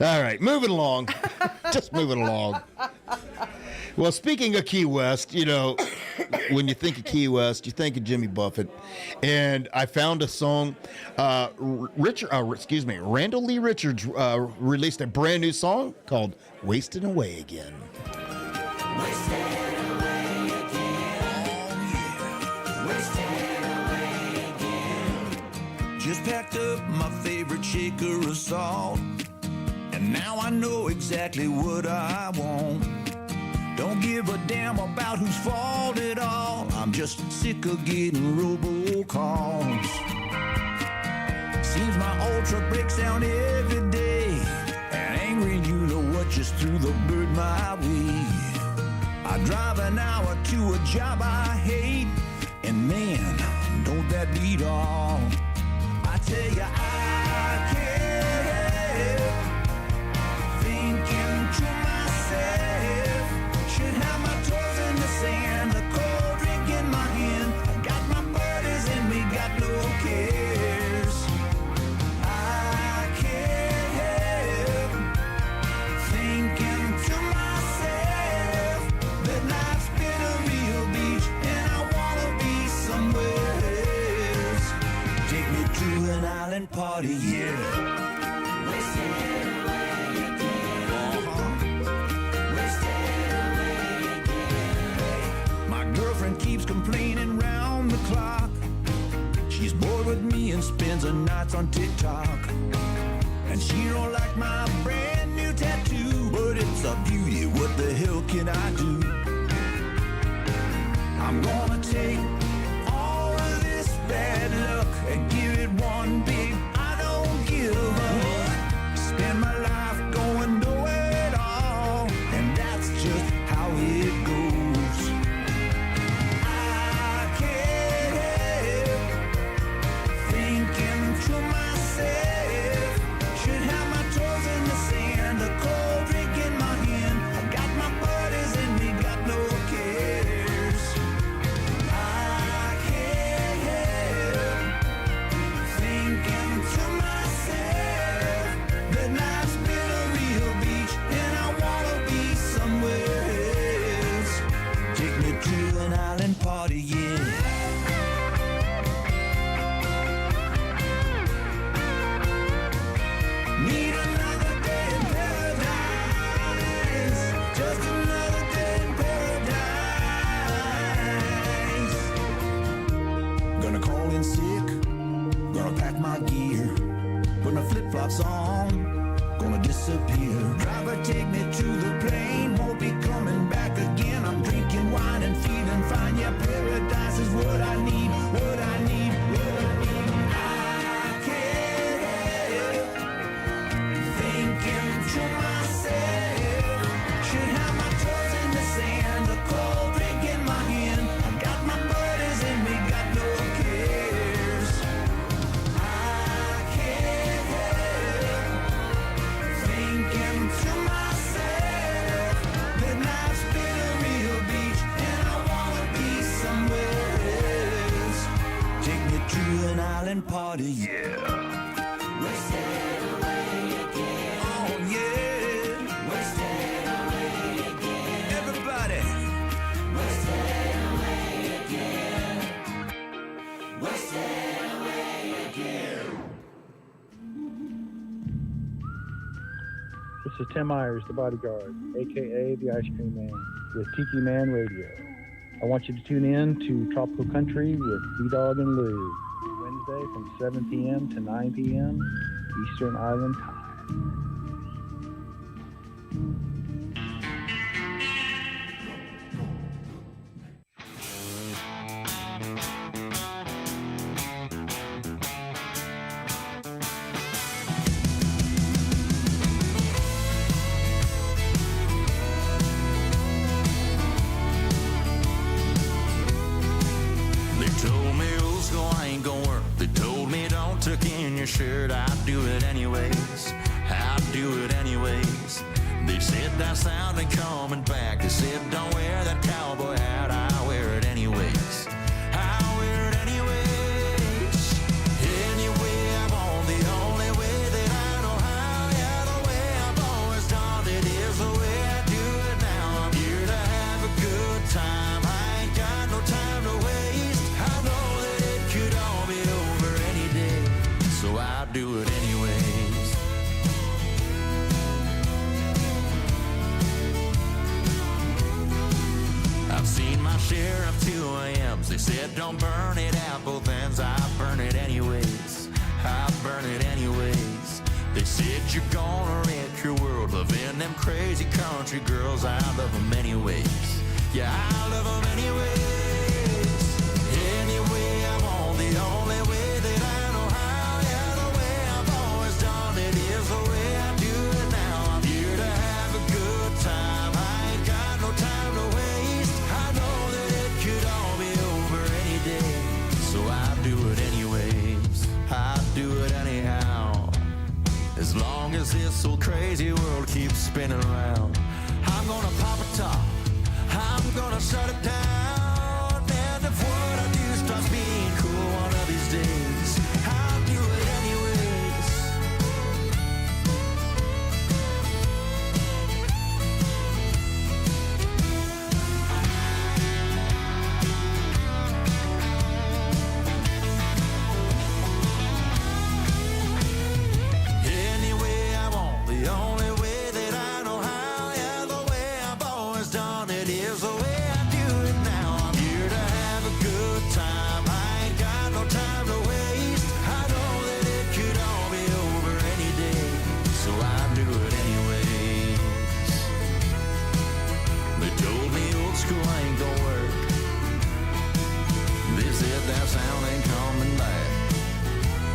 All right, moving along. Just moving along. Well, speaking of Key West, when you think of Key West, you think of Jimmy Buffett. And I found a song. Randall Lee Richards released a brand new song called "Wasting Away Again."
Just packed up my favorite shaker of salt, and now I know exactly what I want. Don't give a damn about whose fault it all. I'm just sick of getting robocalls. Seems my old truck breaks down every day, and angry you know what just threw the bird my way. I drive an hour to a job I hate, and man, don't that beat all. I tell you, I can't help thinking to myself, should have my toes in the sand, a cold drink in my hand. I got my buddies and we got no cares. I can't help thinking to myself that life's been a real beach and I wanna be somewhere else. Take me to an island party, yeah. Wasted away again. Wasted away again. My girlfriend keeps complaining round the clock. She's bored with me and spends her nights on TikTok. And she don't like my brand new tattoo, but it's a beauty, what the hell can I do? I'm gonna take all of this bad luck and give it one big I don't give up. Spend my life going nowhere at all, and that's just how it goes. I can't help thinking to myself, should have my toes in the sand, a cold drink in my hand. I got my buddies and we got no cares. I can't help thinking to myself that life's been a real beach and I wanna be somewhere else. Take me to an island party, yeah. Need another day in paradise, just another day in paradise. Gonna call in sick, gonna pack my gear, put my flip-flops on, gonna disappear. Driver, take me to the plane, won't be coming back again. I'm drinking wine and feeling fine, yeah, paradise is what I need, what I need, what I need. I can't help thinking to myself, should have my toes in the sand, a cold drink in my hand. I got my buddies and we got no cares. I can't help thinking to myself that life's been a real beach and I wanna be somewhere else. Take me to an island party, yeah. Wasted away again. Oh yeah. Wasted away again. Everybody. Wasted away again. Wasted away again.
This is Tim Myers, the bodyguard, aka the Ice Cream Man, with Tiki Man Radio. I want you to tune in to Tropical Country with B-Dawg and Lou, Wednesday from 7 p.m. to 9 p.m. Eastern Island Time.
They told me old school ain't gonna work. They told me don't tuck in your shirt. I'd do it anyways. I'd do it anyways. They said that sound ain't coming back. They said don't wear that cowboy hat. I wear it anyways. I wear it anyways. Anyway, I'm on the only way that I know how. Yeah, the way I've always done it is the way I do it now. I'm here to have a good time. I ain't got no time do it anyways. I've seen my share of 2 a.m.s. They said don't burn it at both ends. I burn it anyways. I burn it anyways. They said you're gonna wreck your world loving them crazy country girls. I love them anyways. Yeah, I love them anyways. Any way I want, the only way that I know how. Yeah, the way I've always done it is the way I do it now. I'm here to have a good time. I ain't got no time to waste. I know that it could all be over any day. So I do it anyways. I do it anyhow. As long as this old crazy world keeps spinning around, I'm gonna pop a top. I'm gonna shut it down. And if what I do starts being cool one of these days, I'll do it anyways. Any way I want, the only way that I know how. Yeah, the way I've always done it is the way I do it now. I'm here to have a good time. I ain't got no time to waste. I know that it could all be over any day. So I do it anyways. They told me old school ain't gonna work. They said that sound ain't coming back.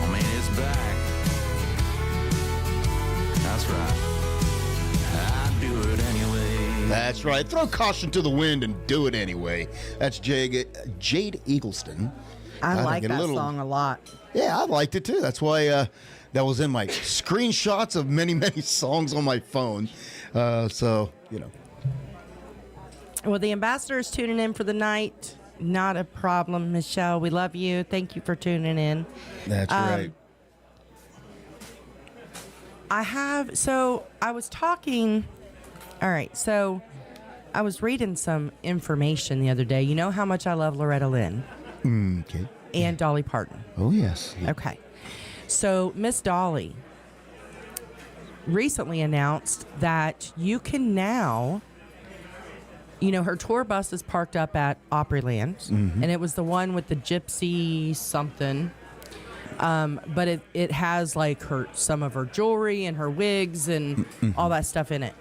I mean, it's back. That's right. I do it anyway.
That's right. Throw caution to the wind and do it anyway. That's Jade Eagleston.
I like
get a
that
little-
song a lot.
Yeah, I liked it too. That's why that was in my screenshots of many, many songs on my phone. So, you know.
Well, the ambassador is tuning in for the night. Not a problem, Michelle. We love you. Thank you for tuning in.
That's right.
I was talking. All right. So I was reading some information the other day. You know how much I love Loretta Lynn
Okay.
and Dolly Parton.
Oh, yes.
Okay. So Miss Dolly recently announced that you can now, her tour bus is parked up at Opryland,
Mhm.
and it was the one with the gypsy something. But it has like some of her jewelry and her wigs and all that stuff in it.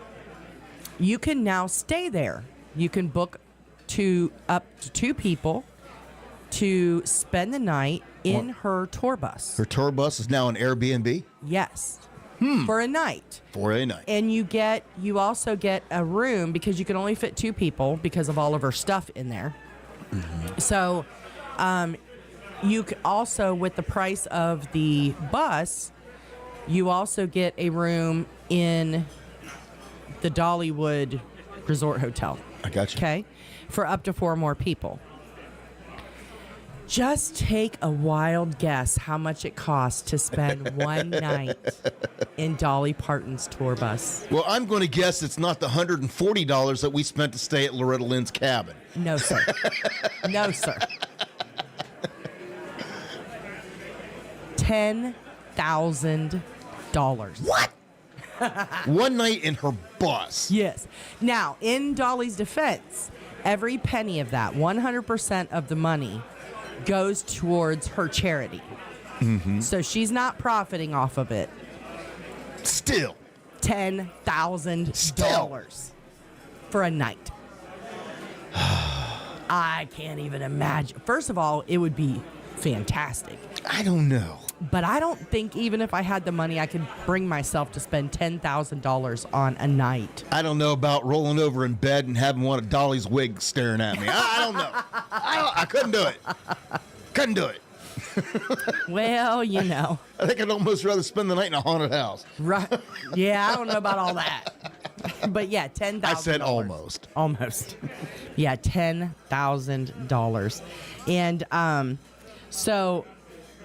You can now stay there. You can book up to 2 people to spend the night in her tour bus.
Her tour bus is now an Airbnb?
Yes. For a night.
For a night.
And you also get a room because you can only fit 2 people because of all of her stuff in there. So, you could also, with the price of the bus, you also get a room in the Dollywood Resort Hotel.
I got you.
Okay? For up to 4 more people. Just take a wild guess how much it costs to spend one night in Dolly Parton's tour bus.
Well, I'm going to guess it's not the $140 that we spent to stay at Loretta Lynn's cabin.
No, sir. No, sir. $10,000.
What? One night in her bus.
Yes. Now, in Dolly's defense, every penny of that, 100% of the money, goes towards her charity.
Mm-hmm.
So she's not profiting off of it.
Still.
$10,000 for a night. I can't even imagine. First of all, it would be fantastic.
I don't know.
But I don't think even if I had the money, I could bring myself to spend $10,000 on a night.
I don't know about rolling over in bed and having one of Dolly's wigs staring at me. I don't know. I couldn't do it. Couldn't do it.
Well,
I think I'd almost rather spend the night in a haunted house.
Right. Yeah, I don't know about all that. But yeah, $10,000.
I said almost.
Almost. Yeah, $10,000. And so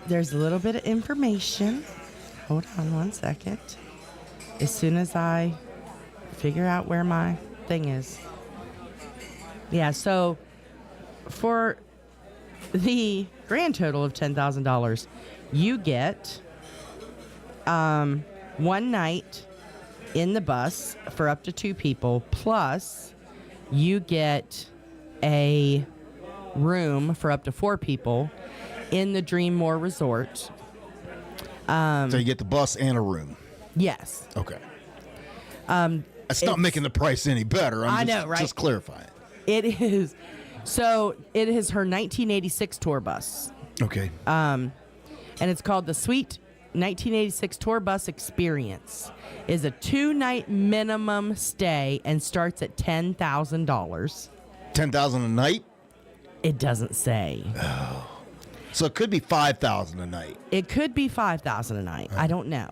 there's a little bit of information. Hold on one second. As soon as I figure out where my thing is. Yeah, so for the grand total of $10,000, you get one night in the bus for up to 2 people, plus you get a room for up to 4 people in the Dreammore Resort.
So you get the bus and a room.
Yes.
Okay. It's not making the price any better.
I know, right?
Just clarifying.
It is. So it is her 1986 tour bus.
Okay.
And it's called the Sweet 1986 Tour Bus Experience. Is a 2-night minimum stay and starts at $10,000.
$10,000 a night?
It doesn't say.
Oh. So it could be $5,000 a night.
It could be $5,000 a night. I don't know.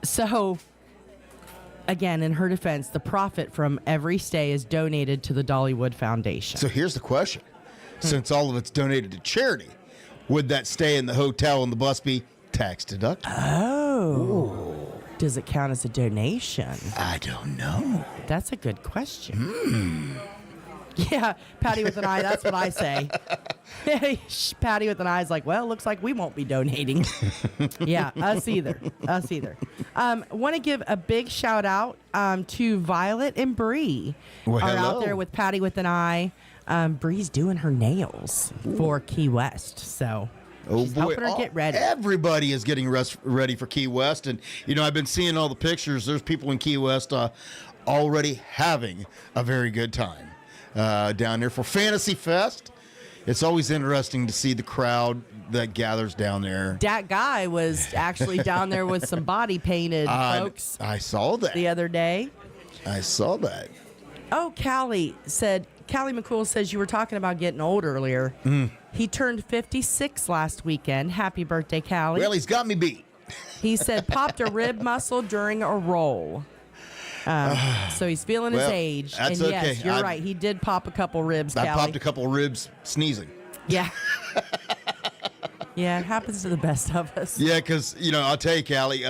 So, again, in her defense, the profit from every stay is donated to the Dollywood Foundation.
So here's the question. Since all of it's donated to charity, would that stay in the hotel and the bus be tax deductible?
Oh. Does it count as a donation?
I don't know.
That's a good question. Yeah, Patty with an eye, that's what I say. Patty with an eye is like, well, looks like we won't be donating. Yeah, us either. Want to give a big shout out to Violet and Bree.
Well,
are
hello.
out there with Patty with an eye. Bree's doing her nails for Key West, so she's helping her get ready.
Everybody is getting ready for Key West, and I've been seeing all the pictures. There's people in Key West already having a very good time down there for Fantasy Fest. It's always interesting to see the crowd that gathers down there.
That guy was actually down there with some body painted folks.
I saw that
the other day.
I saw that.
Oh, Callie McCool says you were talking about getting old earlier. He turned 56 last weekend. Happy birthday, Callie.
Well, he's got me beat.
He said popped a rib muscle during a roll. So he's feeling his age.
That's
and yes,
okay.
you're right. He did pop a couple ribs,
I
Callie.
popped a couple ribs sneezing.
Yeah. Yeah, it happens to the best of us.
Yeah, because, I'll tell you, Callie,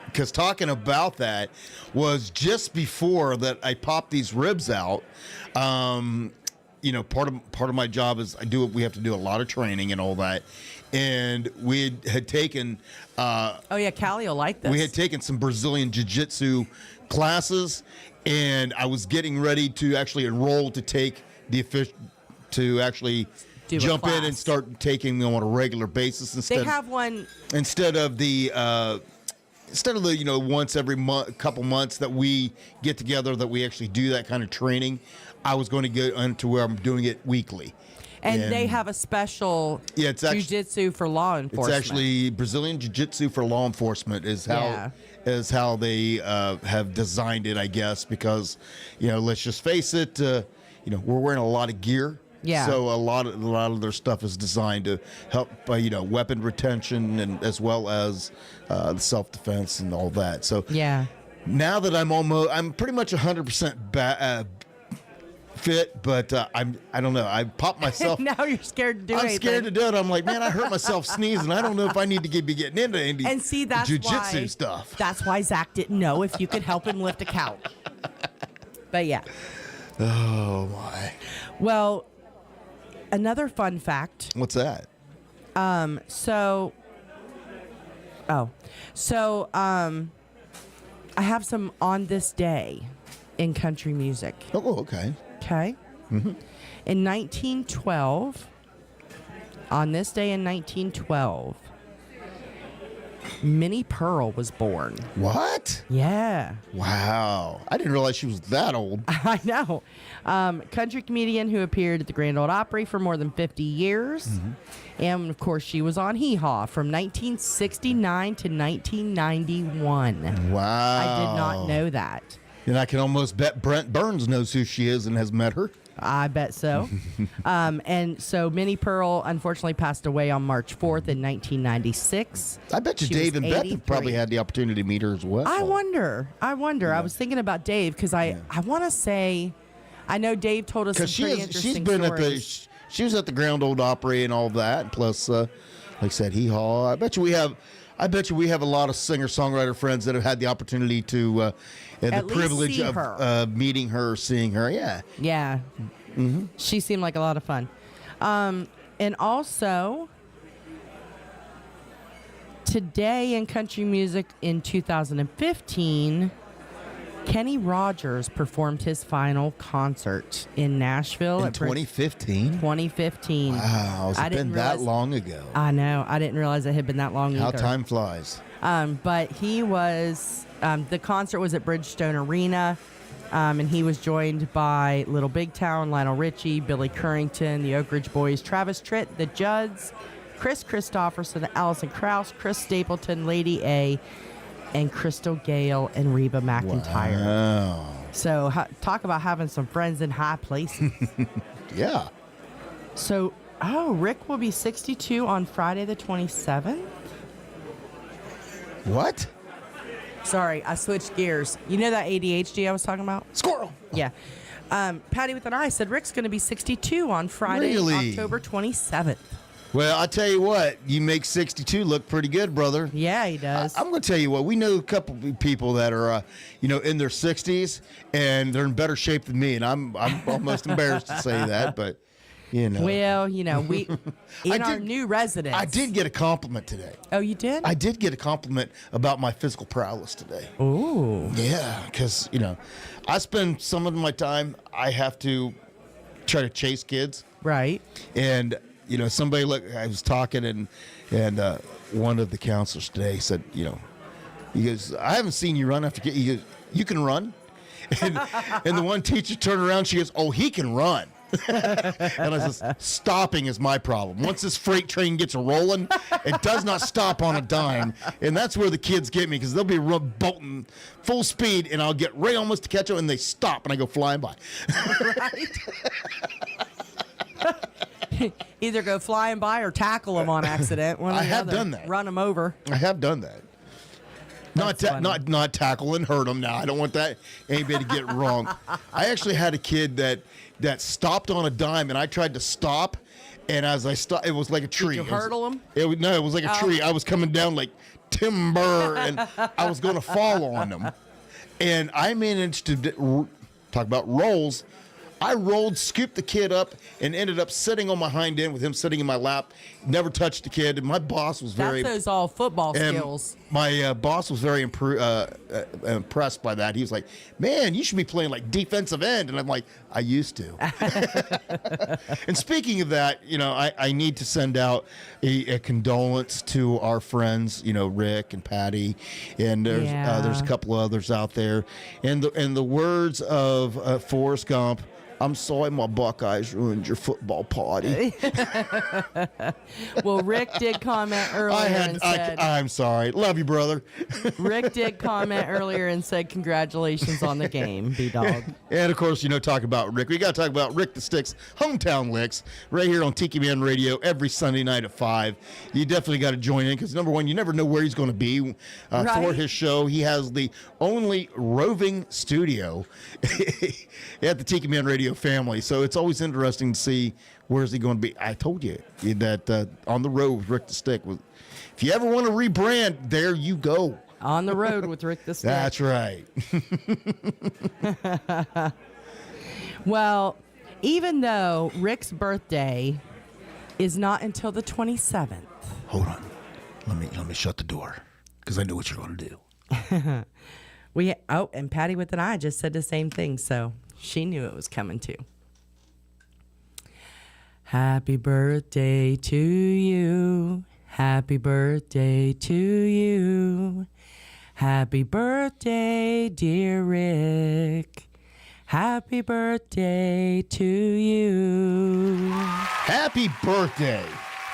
because talking about that was just before that I popped these ribs out. Part of my job is we have to do a lot of training and all that. And we had taken
oh yeah, Callie will like this.
We had taken some Brazilian Jiu-Jitsu classes, and I was getting ready to actually enroll to take jump in and start taking them on a regular basis
They have one
instead of the once every couple months that we get together that we actually do that kind of training. I was going to get into where I'm doing it weekly.
And they have a special jiu-jitsu for law enforcement.
It's actually Brazilian Jiu-Jitsu for law enforcement is how they have designed it, I guess, because, let's just face it, we're wearing a lot of gear.
Yeah.
So a lot of their stuff is designed to help, weapon retention and as well as the self-defense and all that. So
yeah.
Now that I'm pretty much 100% fit, but I don't know. I popped myself.
Now you're scared to do anything.
I'm scared to do it. I'm like, man, I hurt myself sneezing. I don't know if I need to be getting into any
and see, that's
jiu-jitsu
why,
stuff.
That's why Zach didn't know if you could help him lift a couch. But yeah.
Oh my.
Well, another fun fact.
What's that?
I have some on this day in country music.
Oh, okay.
Okay.
Mm-hmm.
In 1912, on this day in 1912, Minnie Pearl was born.
What?
Yeah.
Wow. I didn't realize she was that old.
I know. Country comedian who appeared at the Grand Ole Opry for more than 50 years. Mm-hmm. And, of course, she was on Hee Haw from 1969 to 1991.
Wow.
I did not know that.
And I can almost bet Brent Burns knows who she is and has met her.
I bet so. And so Minnie Pearl unfortunately passed away on March 4th in 1996.
I bet you Dave and Beth have probably had the opportunity to meet her as well.
I wonder. Yeah. I was thinking about Dave because I want to say, I know Dave told us some pretty interesting stories.
She was at the Grand Ole Opry and all that. Plus, like I said, Hee Haw. I bet you we have a lot of singer-songwriter friends that have had the opportunity to and the privilege of meeting her, seeing her. Yeah.
Yeah. Mm-hmm. She seemed like a lot of fun. And also, Today in country music in 2015, Kenny Rogers performed his final concert in Nashville.
In 2015?
2015.
Wow, it's been that long ago.
I know. I didn't realize it had been that long
How
either.
time flies.
But he was, the concert was at Bridgestone Arena, and he was joined by Little Big Town, Lionel Richie, Billy Currington, the Oak Ridge Boys, Travis Tritt, the Judds, Chris Christopherson, Allison Krauss, Chris Stapleton, Lady A, and Crystal Gale and Reba McEntire.
Wow.
So talk about having some friends in high places.
Yeah.
So, Rick will be 62 on Friday the 27th.
What?
Sorry, I switched gears. You know that ADHD I was talking about?
Squirrel.
Yeah. Patty with an eye said Rick's going to be 62 on Friday,
Really?
October 27th.
Well, I tell you what, you make 62 look pretty good, brother.
Yeah, he does.
I'm going to tell you what, we know a couple of people that are, in their 60s, and they're in better shape than me, and I'm almost embarrassed to say that, but,
Well, we, our new residence.
I did get a compliment today.
Oh, you did?
I did get a compliment about my physical prowess today.
Ooh.
Yeah, because, I spend some of my time, I have to try to chase kids.
Right.
And, somebody, I was talking, and one of the counselors today said, he goes, I haven't seen you run after kids. He goes, you can run? And the one teacher turned around, she goes, oh, he can run. And I says, stopping is my problem. Once this freight train gets rolling, it does not stop on a dime. And that's where the kids get me, because they'll be bolting full speed, and I'll get right almost to catch them, and they stop, and I go flying by.
Right. Either go flying by or tackle them on accident.
I have done that.
Run them over.
I have done that. Not tackle and hurt them. Now I don't want that anybody to get wrong. I actually had a kid that stopped on a dime, and I tried to stop, and as I stopped, it was like a tree.
Did you hurtle him?
It was like a tree. I was coming down like timber, and I was going to fall on them, and I managed to talk about rolls. I rolled, scooped the kid up, and ended up sitting on my hind end with him sitting in my lap. Never touched the kid. And my boss was very...
That's those all football skills.
My boss was very impressed by that. He was like, man, you should be playing like defensive end. And I'm like, I used to. And speaking of that, I need to send out a condolence to our friends, Rick and Patty. And there's a couple of others out there. And the words of Forrest Gump, I'm sorry my Buckeyes ruined your football party.
Well, Rick did comment earlier and said...
I'm sorry. Love you, brother.
Rick did comment earlier and said congratulations on the game, B-Dawg.
And, of course, talk about Rick. We got to talk about Rick the Stick's Hometown Licks right here on Tiki Man Radio every Sunday night at 5. You definitely got to join in because, number one, you never know where he's going to be for his show. He has the only roving studio at the Tiki Man Radio family. So it's always interesting to see where's he going to be. I told you that on the road with Rick the Stick. If you ever want to rebrand, there you go.
On the road with Rick the Stick.
That's right.
Well, even though Rick's birthday is not until the 27th.
Hold on. Let me shut the door because I know what you're going to do.
And Patty with an eye just said the same thing, so she knew it was coming too. Happy birthday to you. Happy birthday to you. Happy birthday, dear Rick. Happy birthday to you.
Happy birthday.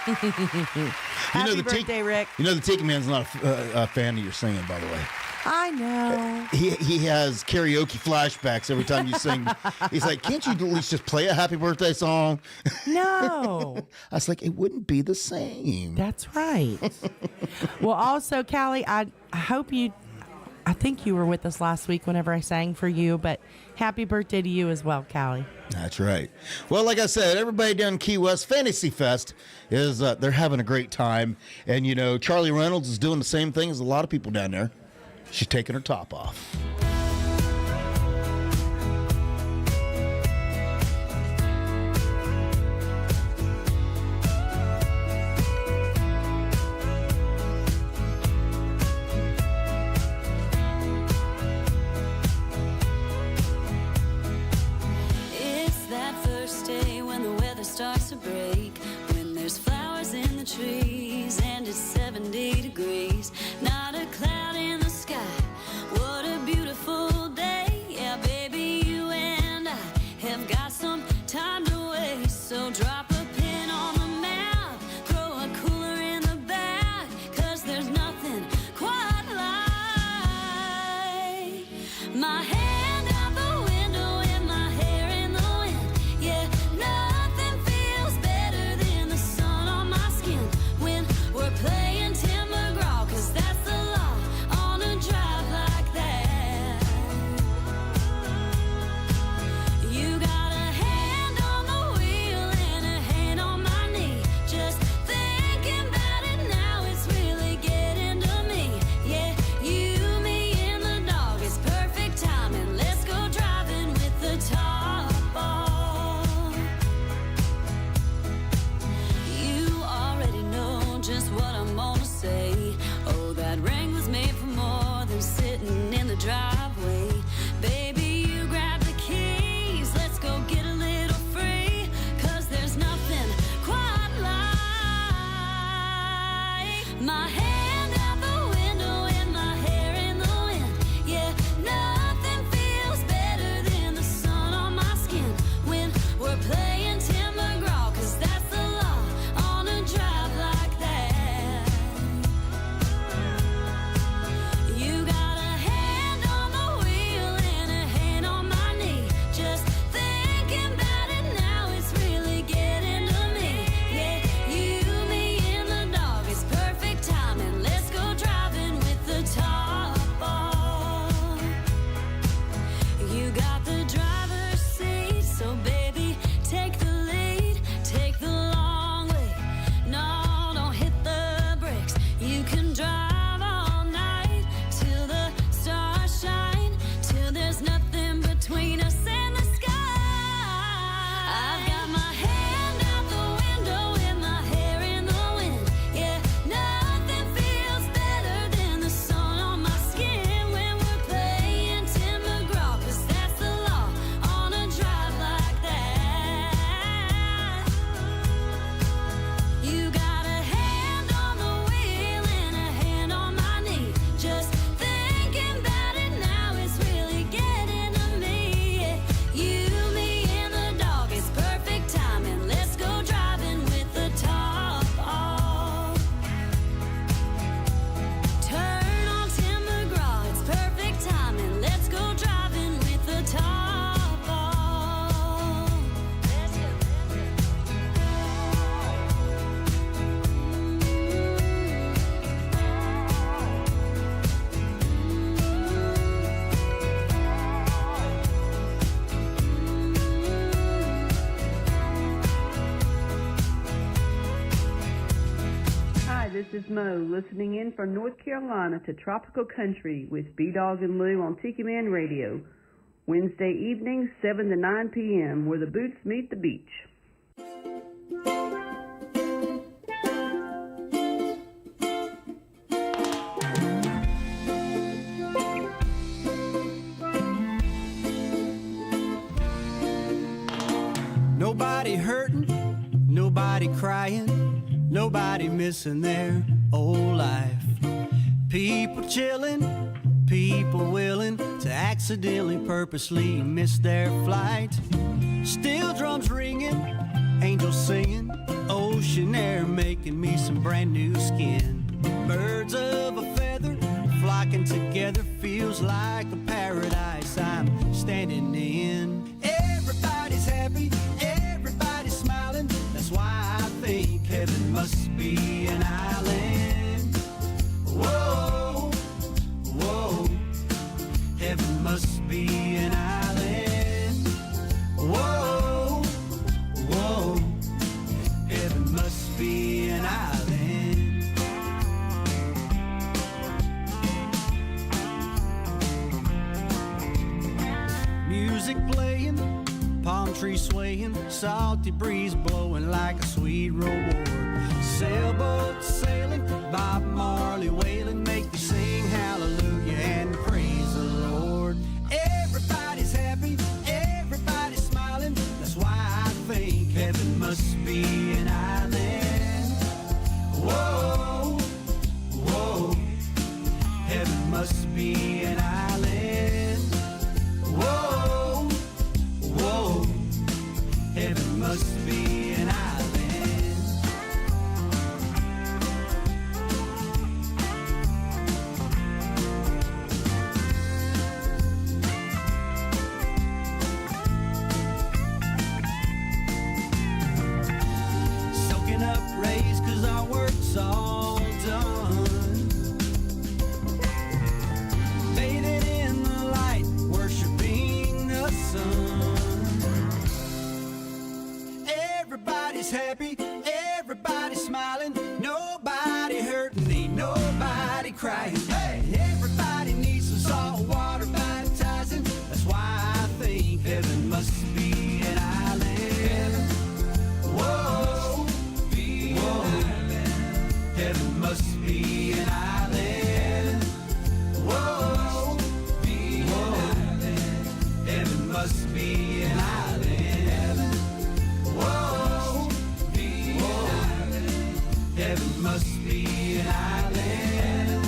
Happy birthday, Rick.
The Tiki Man's not a fan of your singing, by the way.
I know.
He has karaoke flashbacks every time you sing. He's like, can't you at least just play a happy birthday song?
No.
I was like, it wouldn't be the same.
That's right. Well, also, Callie, I think you were with us last week whenever I sang for you, but happy birthday to you as well, Callie.
That's right. Well, like I said, everybody down in Key West, Fantasy Fest is, they're having a great time. And, Charlie Reynolds is doing the same thing as a lot of people down there. She's taking her top off.
60 degrees, not a cloud in the sky. What a beautiful day. Yeah, baby, you and I have got some time to waste. So drop a pin on the map, throw a cooler in the back, 'cause there's nothing quite like my hand out the window and my hair in the wind. Yeah, nothing feels better than the sun on my skin when we're playing Tim McGraw, 'cause that's the law on a drive like that. You got a hand on the wheel and a hand on my knee. Just thinking about it now, it's really getting to me. Yeah, you, me, and the dog, it's perfect timing. Let's go driving with the top off. You already know just what I'm gonna say. Oh, that ring was made for more than sitting in the driveway. Baby, you grab the keys, let's go get a little free, 'cause there's nothing quite like my hand out the window and my hair in the wind. Yeah, nothing feels better than the sun on my skin when we're playing Tim McGraw, 'cause that's the law on a drive like that. You got a hand on the wheel and a hand on my knee. Just thinking about it now, it's really getting to me. Yeah, you, me, and the dog, it's perfect timing. Let's go driving with the top off. You got the driver's seat, so baby, take the lead, take the long way. No, don't hit the brakes. You can drive all night till the stars shine, till there's nothing between us and the sky. I've got my hand out the window and my hair in the wind. Yeah, nothing feels better than the sun on my skin when we're playing Tim McGraw, 'cause that's the law on a drive like that. You got a hand on the wheel and a hand on my knee. Just thinking about it now, it's really getting to me. Yeah, you, me, and the dog, it's perfect timing. Let's go driving with the top off. Turn on Tim McGraw, it's perfect timing. Let's go driving with the top off. Let's go.
Hi, this is Mo, listening in from North Carolina to Tropical Country with B-Dawg and Lou on Tiki Man Radio. Wednesday evenings, 7 to 9 p.m., where the boots meet the beach.
Nobody hurting, nobody crying, nobody missing their old life. People chilling, people willing to accidentally, purposely miss their flight. Steel drums ringing, angels singing, ocean air making me some brand new skin. Birds of a feather flocking together, feels like a paradise I'm standing in. Everybody's happy, everybody's smiling, that's why I think heaven must be an island. Whoa, whoa, heaven must be an island. Whoa, whoa, heaven must be an island. Music playing, palm tree swaying, salty breeze blowing like a sweet reward. Sailboat sailing, Bob Marley wailing, make you sing hallelujah and praise the Lord. Everybody's happy, everybody's smiling, that's why I think heaven must be an island. Whoa, whoa.
crying. Hey, everybody needs some salt water baptizing. That's why I think heaven must be an island. Whoa, be an island. Heaven must be an island. Whoa, be an island. Heaven must be an island. Whoa, be an island. Heaven must be an island.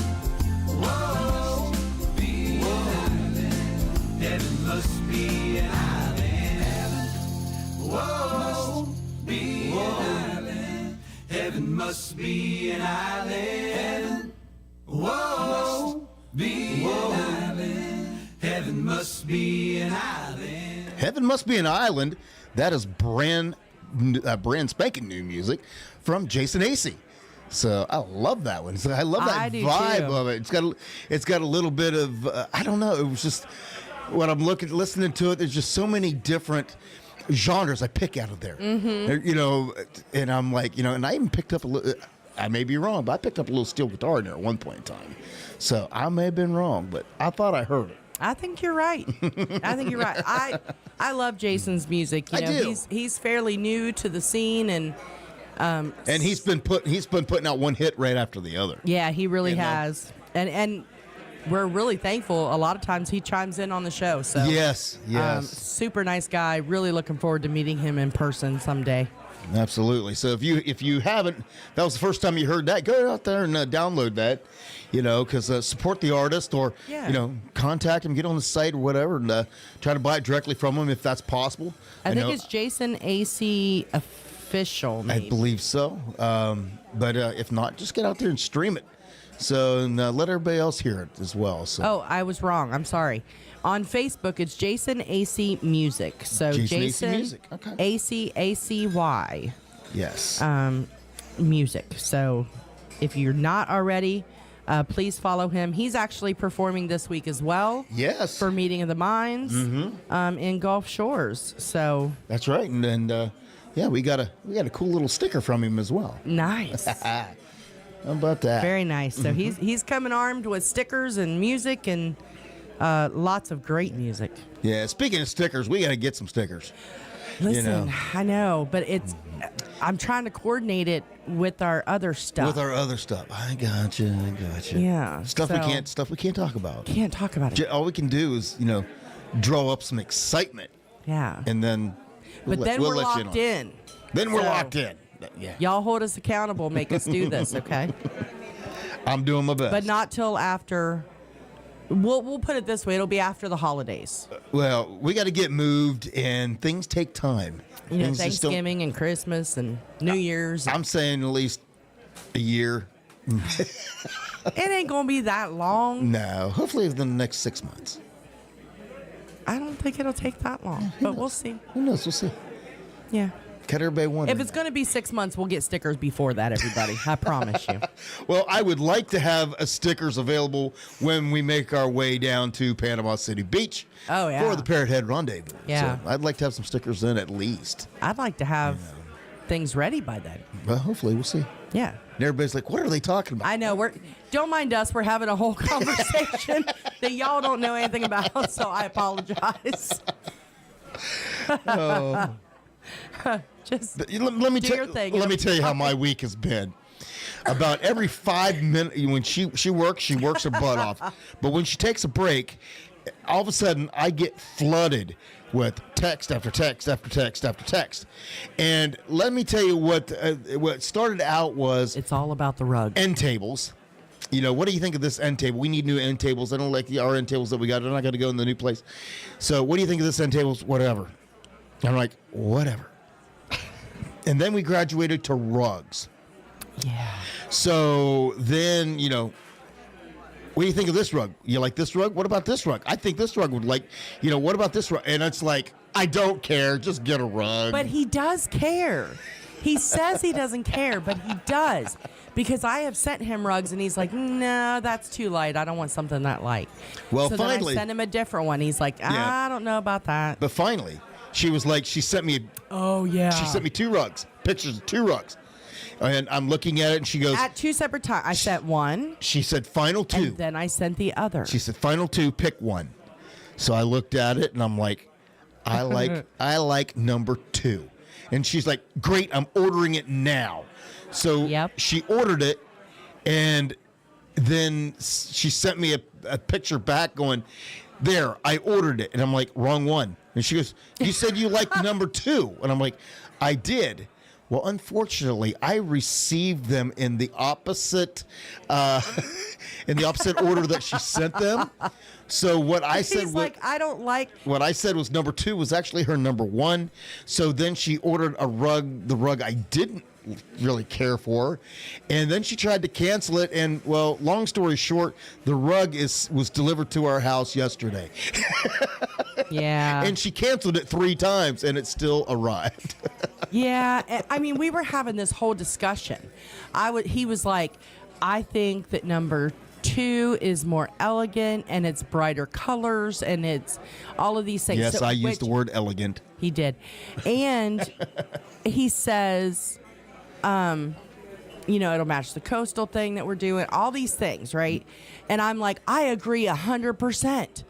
Whoa, be an island. Heaven must be an island. Whoa, be an island. Heaven must be an island. Whoa, be an island. Heaven must be an island.
Heaven Must Be an Island. That is brand spanking new music from Jason Acey. So I love that one. So I love that
I do
vibe
too.
of it. It's got a little bit of I don't know. It was just when I'm listening to it. There's just so many different genres I pick out of there. You know, and I'm like, you know, and I even picked up a little. I may be wrong, but I picked up a little steel guitar in there at one point in time. So I may have been wrong, but I thought I heard it.
I think you're right. I think you're right. I love Jason's music. You know,
do.
He's fairly new to the scene, and
he's been putting out one hit right after the other.
yeah, he really
You know?
has. And we're really thankful. A lot of times he chimes in on the show. So
Yes.
super nice guy. Really looking forward to meeting him in person someday.
Absolutely. So if you haven't, that was the first time you heard that, go out there and download that, you know, because support the artist or,
Yeah.
you know, contact him, get on the site or whatever, and try to buy it directly from him if that's possible.
I think
know-
it's Jason AC Official, maybe.
I believe so. But if not, just get out there and stream it. So and let everybody else hear it as well. So
Oh, I was wrong. I'm sorry. On Facebook, it's Jason AC Music. So
Jason AC
Jason
Music. Okay.
ACACY
yes.
Music. So if you're not already, please follow him. He's actually performing this week as well.
Yes.
For Meeting of the Minds in Gulf Shores. So
That's right. And yeah, we got a cool little sticker from him as well.
nice.
How about that?
Very nice. So he's coming armed with stickers and music and lots of great music.
Yeah, speaking of stickers, we got to get some stickers.
Listen,
know.
I know, but I'm trying to coordinate it with our other stuff.
With our other stuff. I got you.
Yeah,
Stuff we can't talk about.
Can't talk about it.
All we can do is, you know, draw up some excitement.
Yeah.
And then
But then
we'll
we're
let you
locked
know.
in.
Then we're
So,
locked in. Yeah.
Y'all hold us accountable, make us do this, okay?
I'm doing my best.
But not till after. We'll put it this way: it'll be after the holidays.
Well, we got to get moved, and things take time.
You know,
Things just don't-
Thanksgiving and Christmas and New Year's.
I'm saying at least a year.
It ain't gonna be that long.
No, hopefully within the next 6 months.
I don't think it'll take that long, but we'll see.
Who knows? We'll see.
Yeah.
Cut everybody one.
If it's going to be 6 months, we'll get stickers before that, everybody. I promise you.
Well, I would like to have stickers available when we make our way down to Panama City Beach.
Oh, yeah.
For the Parrot Head Rendezvous.
Yeah.
So I'd like to have some stickers in at least.
I'd like to have things ready by then.
Well, hopefully we'll see.
Yeah.
And everybody's like, what are they talking about?
I know. Don't mind us. We're having a whole conversation that y'all don't know anything about, so I apologize.
Oh.
Just
let me
do your thing.
Let me tell you how my week has been. About every 5 minutes, when she works her butt off. But when she takes a break, all of a sudden I get flooded with text after text after text after text. And let me tell you what started out was
it's all about the rug.
End tables. You know, what do you think of this end table? We need new end tables. I don't like our end tables that we got. They're not going to go in the new place. So what do you think of this end tables? Whatever. I'm like, whatever. And then we graduated to rugs.
Yeah.
So then, you know, what do you think of this rug? You like this rug? What about this rug? I think this rug would like, you know, what about this rug? And it's like, I don't care. Just get a rug.
But he does care. He says he doesn't care, but he does. Because I have sent him rugs, and he's like, no, that's too light. I don't want something that light.
Well,
so
finally.
then I sent him a different one. He's like,
Yeah.
I don't know about that.
But finally, she was like, she sent me
Oh, yeah.
She sent me 2 rugs, pictures of 2 rugs. And I'm looking at it, and she goes...
At 2 separate times. I sent one.
She said, final 2.
And then I sent the other.
She said, final 2, pick one. So I looked at it, and I'm like, I like number 2. And she's like, great, I'm ordering it now. So she ordered it, and then she sent me a picture back going, there, I ordered it. And I'm like, wrong one. And she goes, you said you liked number 2. And I'm like, I did. Well, unfortunately, I received them in the opposite order that she sent them. So what I said
He's like, I don't like.
What I said was number 2 was actually her number 1. So then she ordered a rug, the rug I didn't really care for, and then she tried to cancel it. And well, long story short, the rug was delivered to our house yesterday.
Yeah.
And she canceled it 3 times, and it still arrived.
Yeah, I mean, we were having this whole discussion. He was like, I think that number 2 is more elegant, and it's brighter colors, and it's all of these things.
Yes, I used the word elegant.
He did. And he says, it'll match the coastal thing that we're doing, all these things, right? And I'm like, I agree 100%.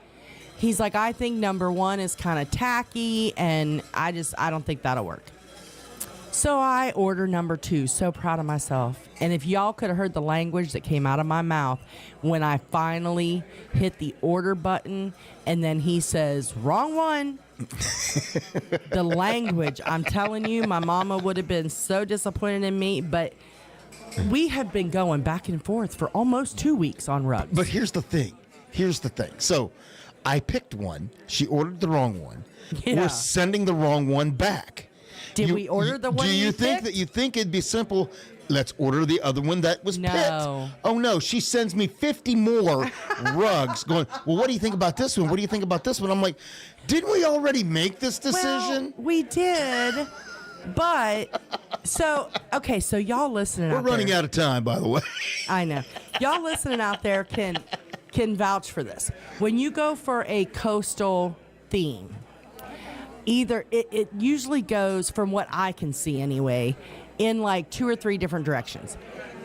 He's like, I think number 1 is kind of tacky, and I don't think that'll work. So I order number 2. So proud of myself. And if y'all could have heard the language that came out of my mouth when I finally hit the order button, and then he says, wrong one. The language, I'm telling you, my mama would have been so disappointed in me, but we have been going back and forth for almost 2 weeks on rugs.
But here's the thing. So I picked one. She ordered the wrong one.
Yeah.
We're sending the wrong one back.
Did we order the one
Do you
you
think
picked?
that you think it'd be simple? Let's order the other one that was picked. Oh no, she sends me 50 more rugs going, well, what do you think about this one? What do you think about this one? I'm like, didn't we already make this decision?
Well, we did. But so y'all listening
We're
out there.
running out of time, by the way.
I know. Y'all listening out there can vouch for this. When you go for a coastal theme, either it usually goes, from what I can see anyway, in like 2 or 3 different directions.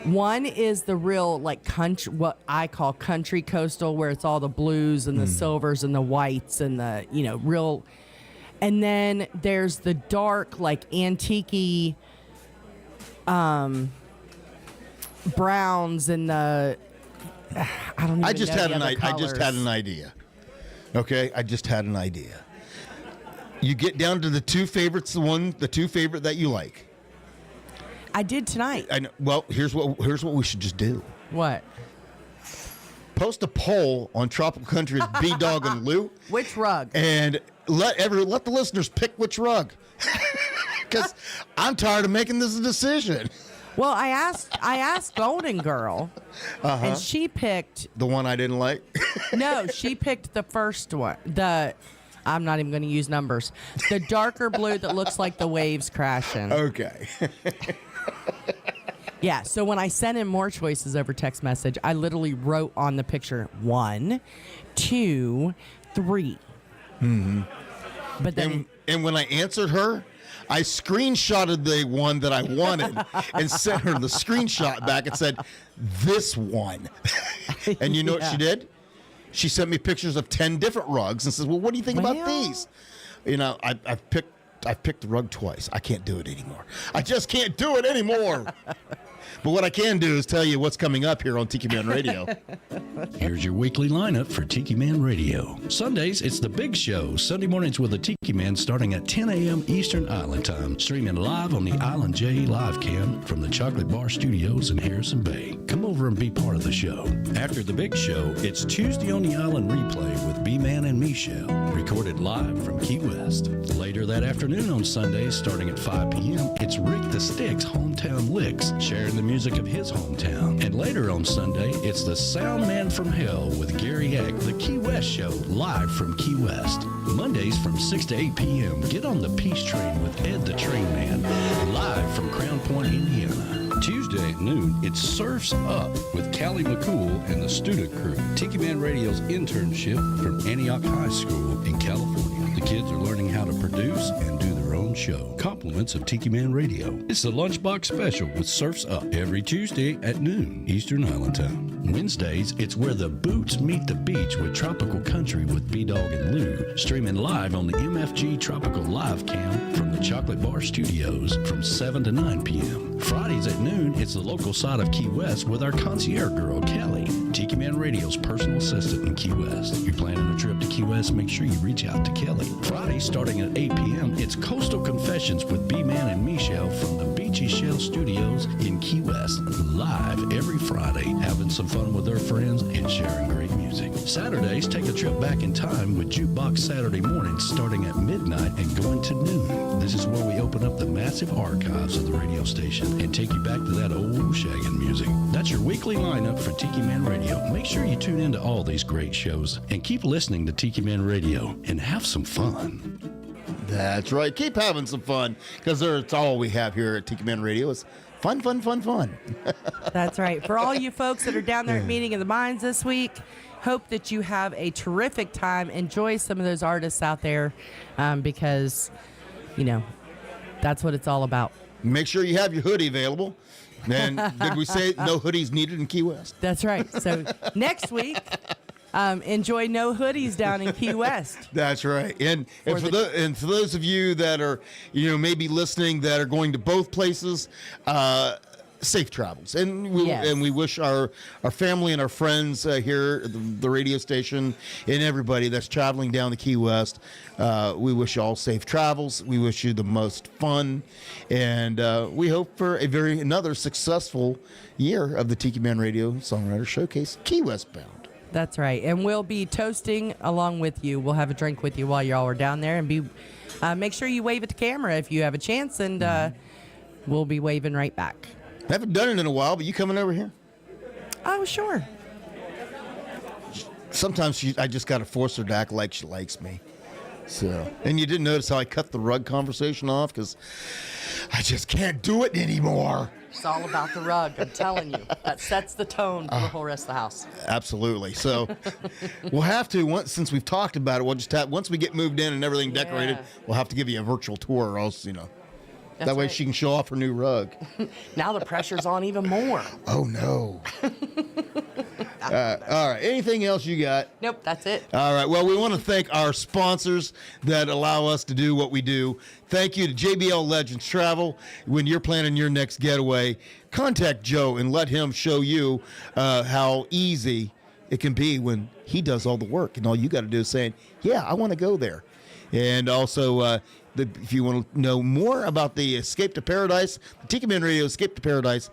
One is the real like country, what I call country coastal, where it's all the blues and the silvers and the whites and the real. And then there's the dark, like antique browns and the I just had an idea. Okay, I just had an idea. You get down to the 2 favorites, the 2 favorite that you like. I did tonight.
I know. Well, here's what we should just do.
What?
Post a poll on Tropical Country's B-Dawg and Lou.
Which rug?
And let the listeners pick which rug. Because I'm tired of making this a decision.
Well, I asked Golden Girl, and she picked
the one I didn't like.
No, she picked the first one. I'm not even going to use numbers. The darker blue that looks like the waves crashing.
Okay.
Yeah, so when I sent in more choices over text message, I literally wrote on the picture 1, 2, 3.
Mm-hmm.
But then,
and when I answered her, I screenshotted the one that I wanted and sent her the screenshot back and said, this one. And you know what she did? She sent me pictures of 10 different rugs and says, well, what do you think about these? I've picked the rug twice. I can't do it anymore. I just can't do it anymore. But what I can do is tell you what's coming up here on Tiki Man Radio.
Here's your weekly lineup for Tiki Man Radio. Sundays, it's The Big Show. Sunday mornings with the Tiki Man starting at 10 a.m. Eastern Island Time. Streaming live on the Island J Live Cam from the Chocolate Bar Studios in Harrison Bay. Come over and be part of the show. After The Big Show, it's Tuesday on the Island Replay with B-Man and Michelle. Recorded live from Key West. Later that afternoon on Sundays, starting at 5 p.m., it's Rick the Stick's Hometown Licks, sharing the music of his hometown. And later on Sunday, it's the Sound Man from Hell with Gary Eck, the Key West Show, live from Key West. Mondays from 6 to 8 p.m., get on the Peace Train with Ed the Train Man, live from Crown Point, Indiana. Tuesday at noon, it's Surfs Up with Callie McCool and the Student Crew. Tiki Man Radio's internship from Antioch High School in California. The kids are learning how to produce and do their own show. Compliments of Tiki Man Radio. It's the Lunchbox Special with Surfs Up every Tuesday at noon Eastern Island Time. Wednesdays, it's Where the Boots Meet the Beach with Tropical Country with B-Dawg and Lou. Streaming live on the MFG Tropical Live Cam from the Chocolate Bar Studios from 7 to 9 p.m. Fridays at noon, it's the local side of Key West with our concierge girl, Kelly, Tiki Man Radio's personal assistant in Key West. If you're planning a trip to Key West, make sure you reach out to Kelly. Friday, starting at 8 p.m., it's Coastal Confessions with B-Man and Michelle from the Beachy Shell Studios in Key West. Live every Friday, having some fun with their friends and sharing great music. Saturdays, take a trip back in time with Jukebox Saturday mornings starting at midnight and going to noon. This is where we open up the massive archives of the radio station and take you back to that old shaggin' music. That's your weekly lineup for Tiki Man Radio. Make sure you tune into all these great shows and keep listening to Tiki Man Radio and have some fun.
That's right. Keep having some fun, because it's all we have here at Tiki Man Radio is fun, fun, fun, fun.
That's right. For all you folks that are down there at Meeting of the Minds this week, hope that you have a terrific time. Enjoy some of those artists out there because, you know, that's what it's all about.
Make sure you have your hoodie available. And did we say no hoodies needed in Key West?
That's right. So next week, enjoy no hoodies down in Key West.
That's right. And for those of you that are, maybe listening that are going to both places, safe travels. And we wish our family and our friends here at the radio station and everybody that's traveling down the Key West, we wish you all safe travels. We wish you the most fun. And we hope for another successful year of the Tiki Man Radio Songwriter Showcase, Key West bound.
That's right. And we'll be toasting along with you. We'll have a drink with you while y'all are down there. And make sure you wave at the camera if you have a chance. And we'll be waving right back.
I haven't done it in a while, but you coming over here?
Oh, sure.
Sometimes I just got to force her to act like she likes me. So, and you didn't notice how I cut the rug conversation off because I just can't do it anymore.
It's all about the rug, I'm telling you. That sets the tone for the whole rest of the house.
Absolutely. So we'll have to, since we've talked about it, we'll just have, once we get moved in and everything decorated, we'll have to give you a virtual tour or else,
That's
that way
right.
she can show off her new rug.
Now the pressure's on even more.
Oh, no. All right. Anything else you got?
Nope, that's it.
All right. Well, we want to thank our sponsors that allow us to do what we do. Thank you to JBL Legends Travel. When you're planning your next getaway, contact Joe and let him show you how easy it can be when he does all the work. And all you got to do is saying, yeah, I want to go there. And also, if you want to know more about the Escape to Paradise, the Tiki Man Radio Escape to Paradise,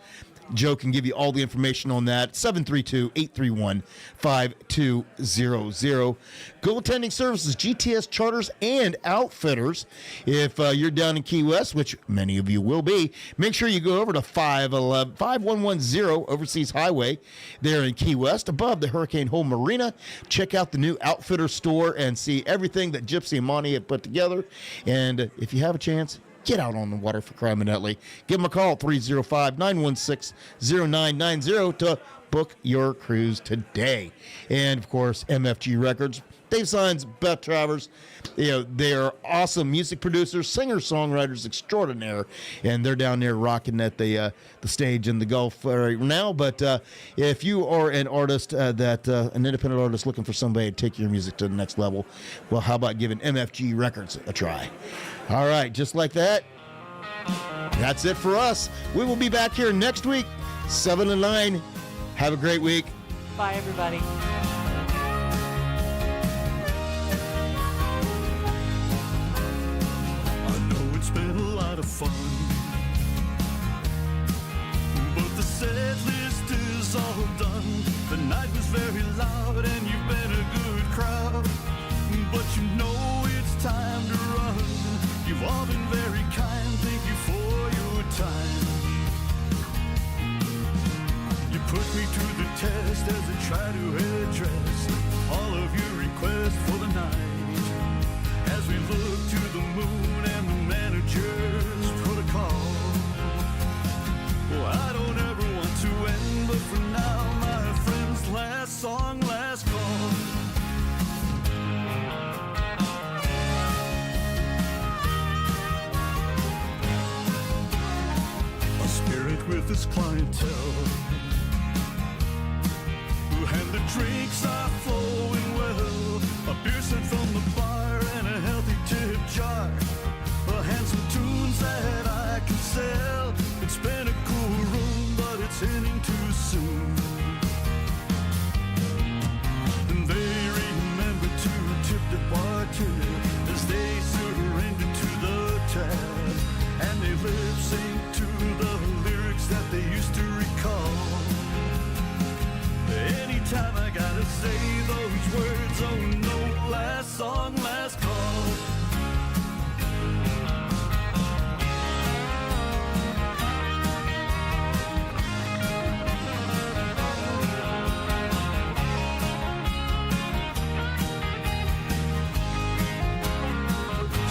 Joe can give you all the information on that. 732-831-5200. Goaltending services, GTS charters and outfitters. If you're down in Key West, which many of you will be, make sure you go over to 5110 Overseas Highway there in Key West above the Hurricane Hole Marina. Check out the new outfitter store and see everything that Gypsy and Monty have put together. And if you have a chance, get out on the water for crying out loud. Give them a call, 305-916-0990 to book your cruise today. And, of course, MFG Records. Dave Signs, Beth Travers, they are awesome music producers, singer-songwriters extraordinaire, and they're down there rocking at the stage in the Gulf right now. But if you are an artist, an independent artist looking for somebody to take your music to the next level, well, how about giving MFG Records a try? All right, just like that, that's it for us. We will be back here next week, 7 to 9. Have a great week.
Bye, everybody.
It's been a lot of fun, but the set list is all done. The night was very loud and you've been a good crowd, but you know it's time to run. You've all been very kind, thank you for your time. You put me to the test as I try to address all of your requests for the night. As we look to the moon and the manager's protocol. Well, I don't ever want to end, but for now, my friends, last song, last call. soon. And they remember to tip the bartender as they surrendered to the tab. And they lip sync to the lyrics that they used to recall. Anytime I gotta say those words, oh no, last song, last call.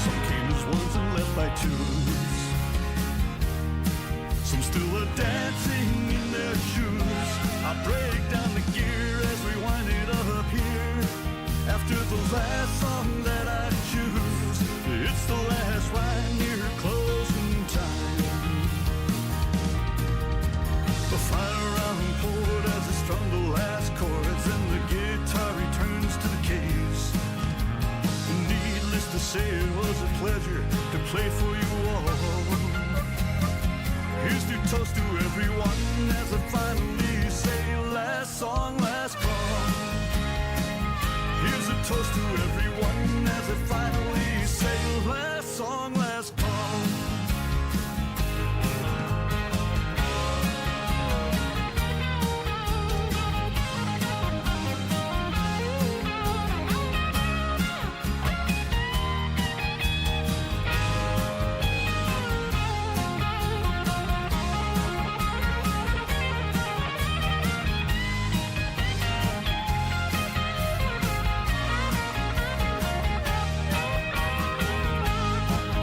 Some came as ones and left by twos. Some still are dancing in their shoes. I break down the gear as we wind it up here. After the last song that I choose, it's the last ride near closing time. The final round poured as I strung the last chords, and the guitar returns to the case. Needless to say, it was a pleasure to play for you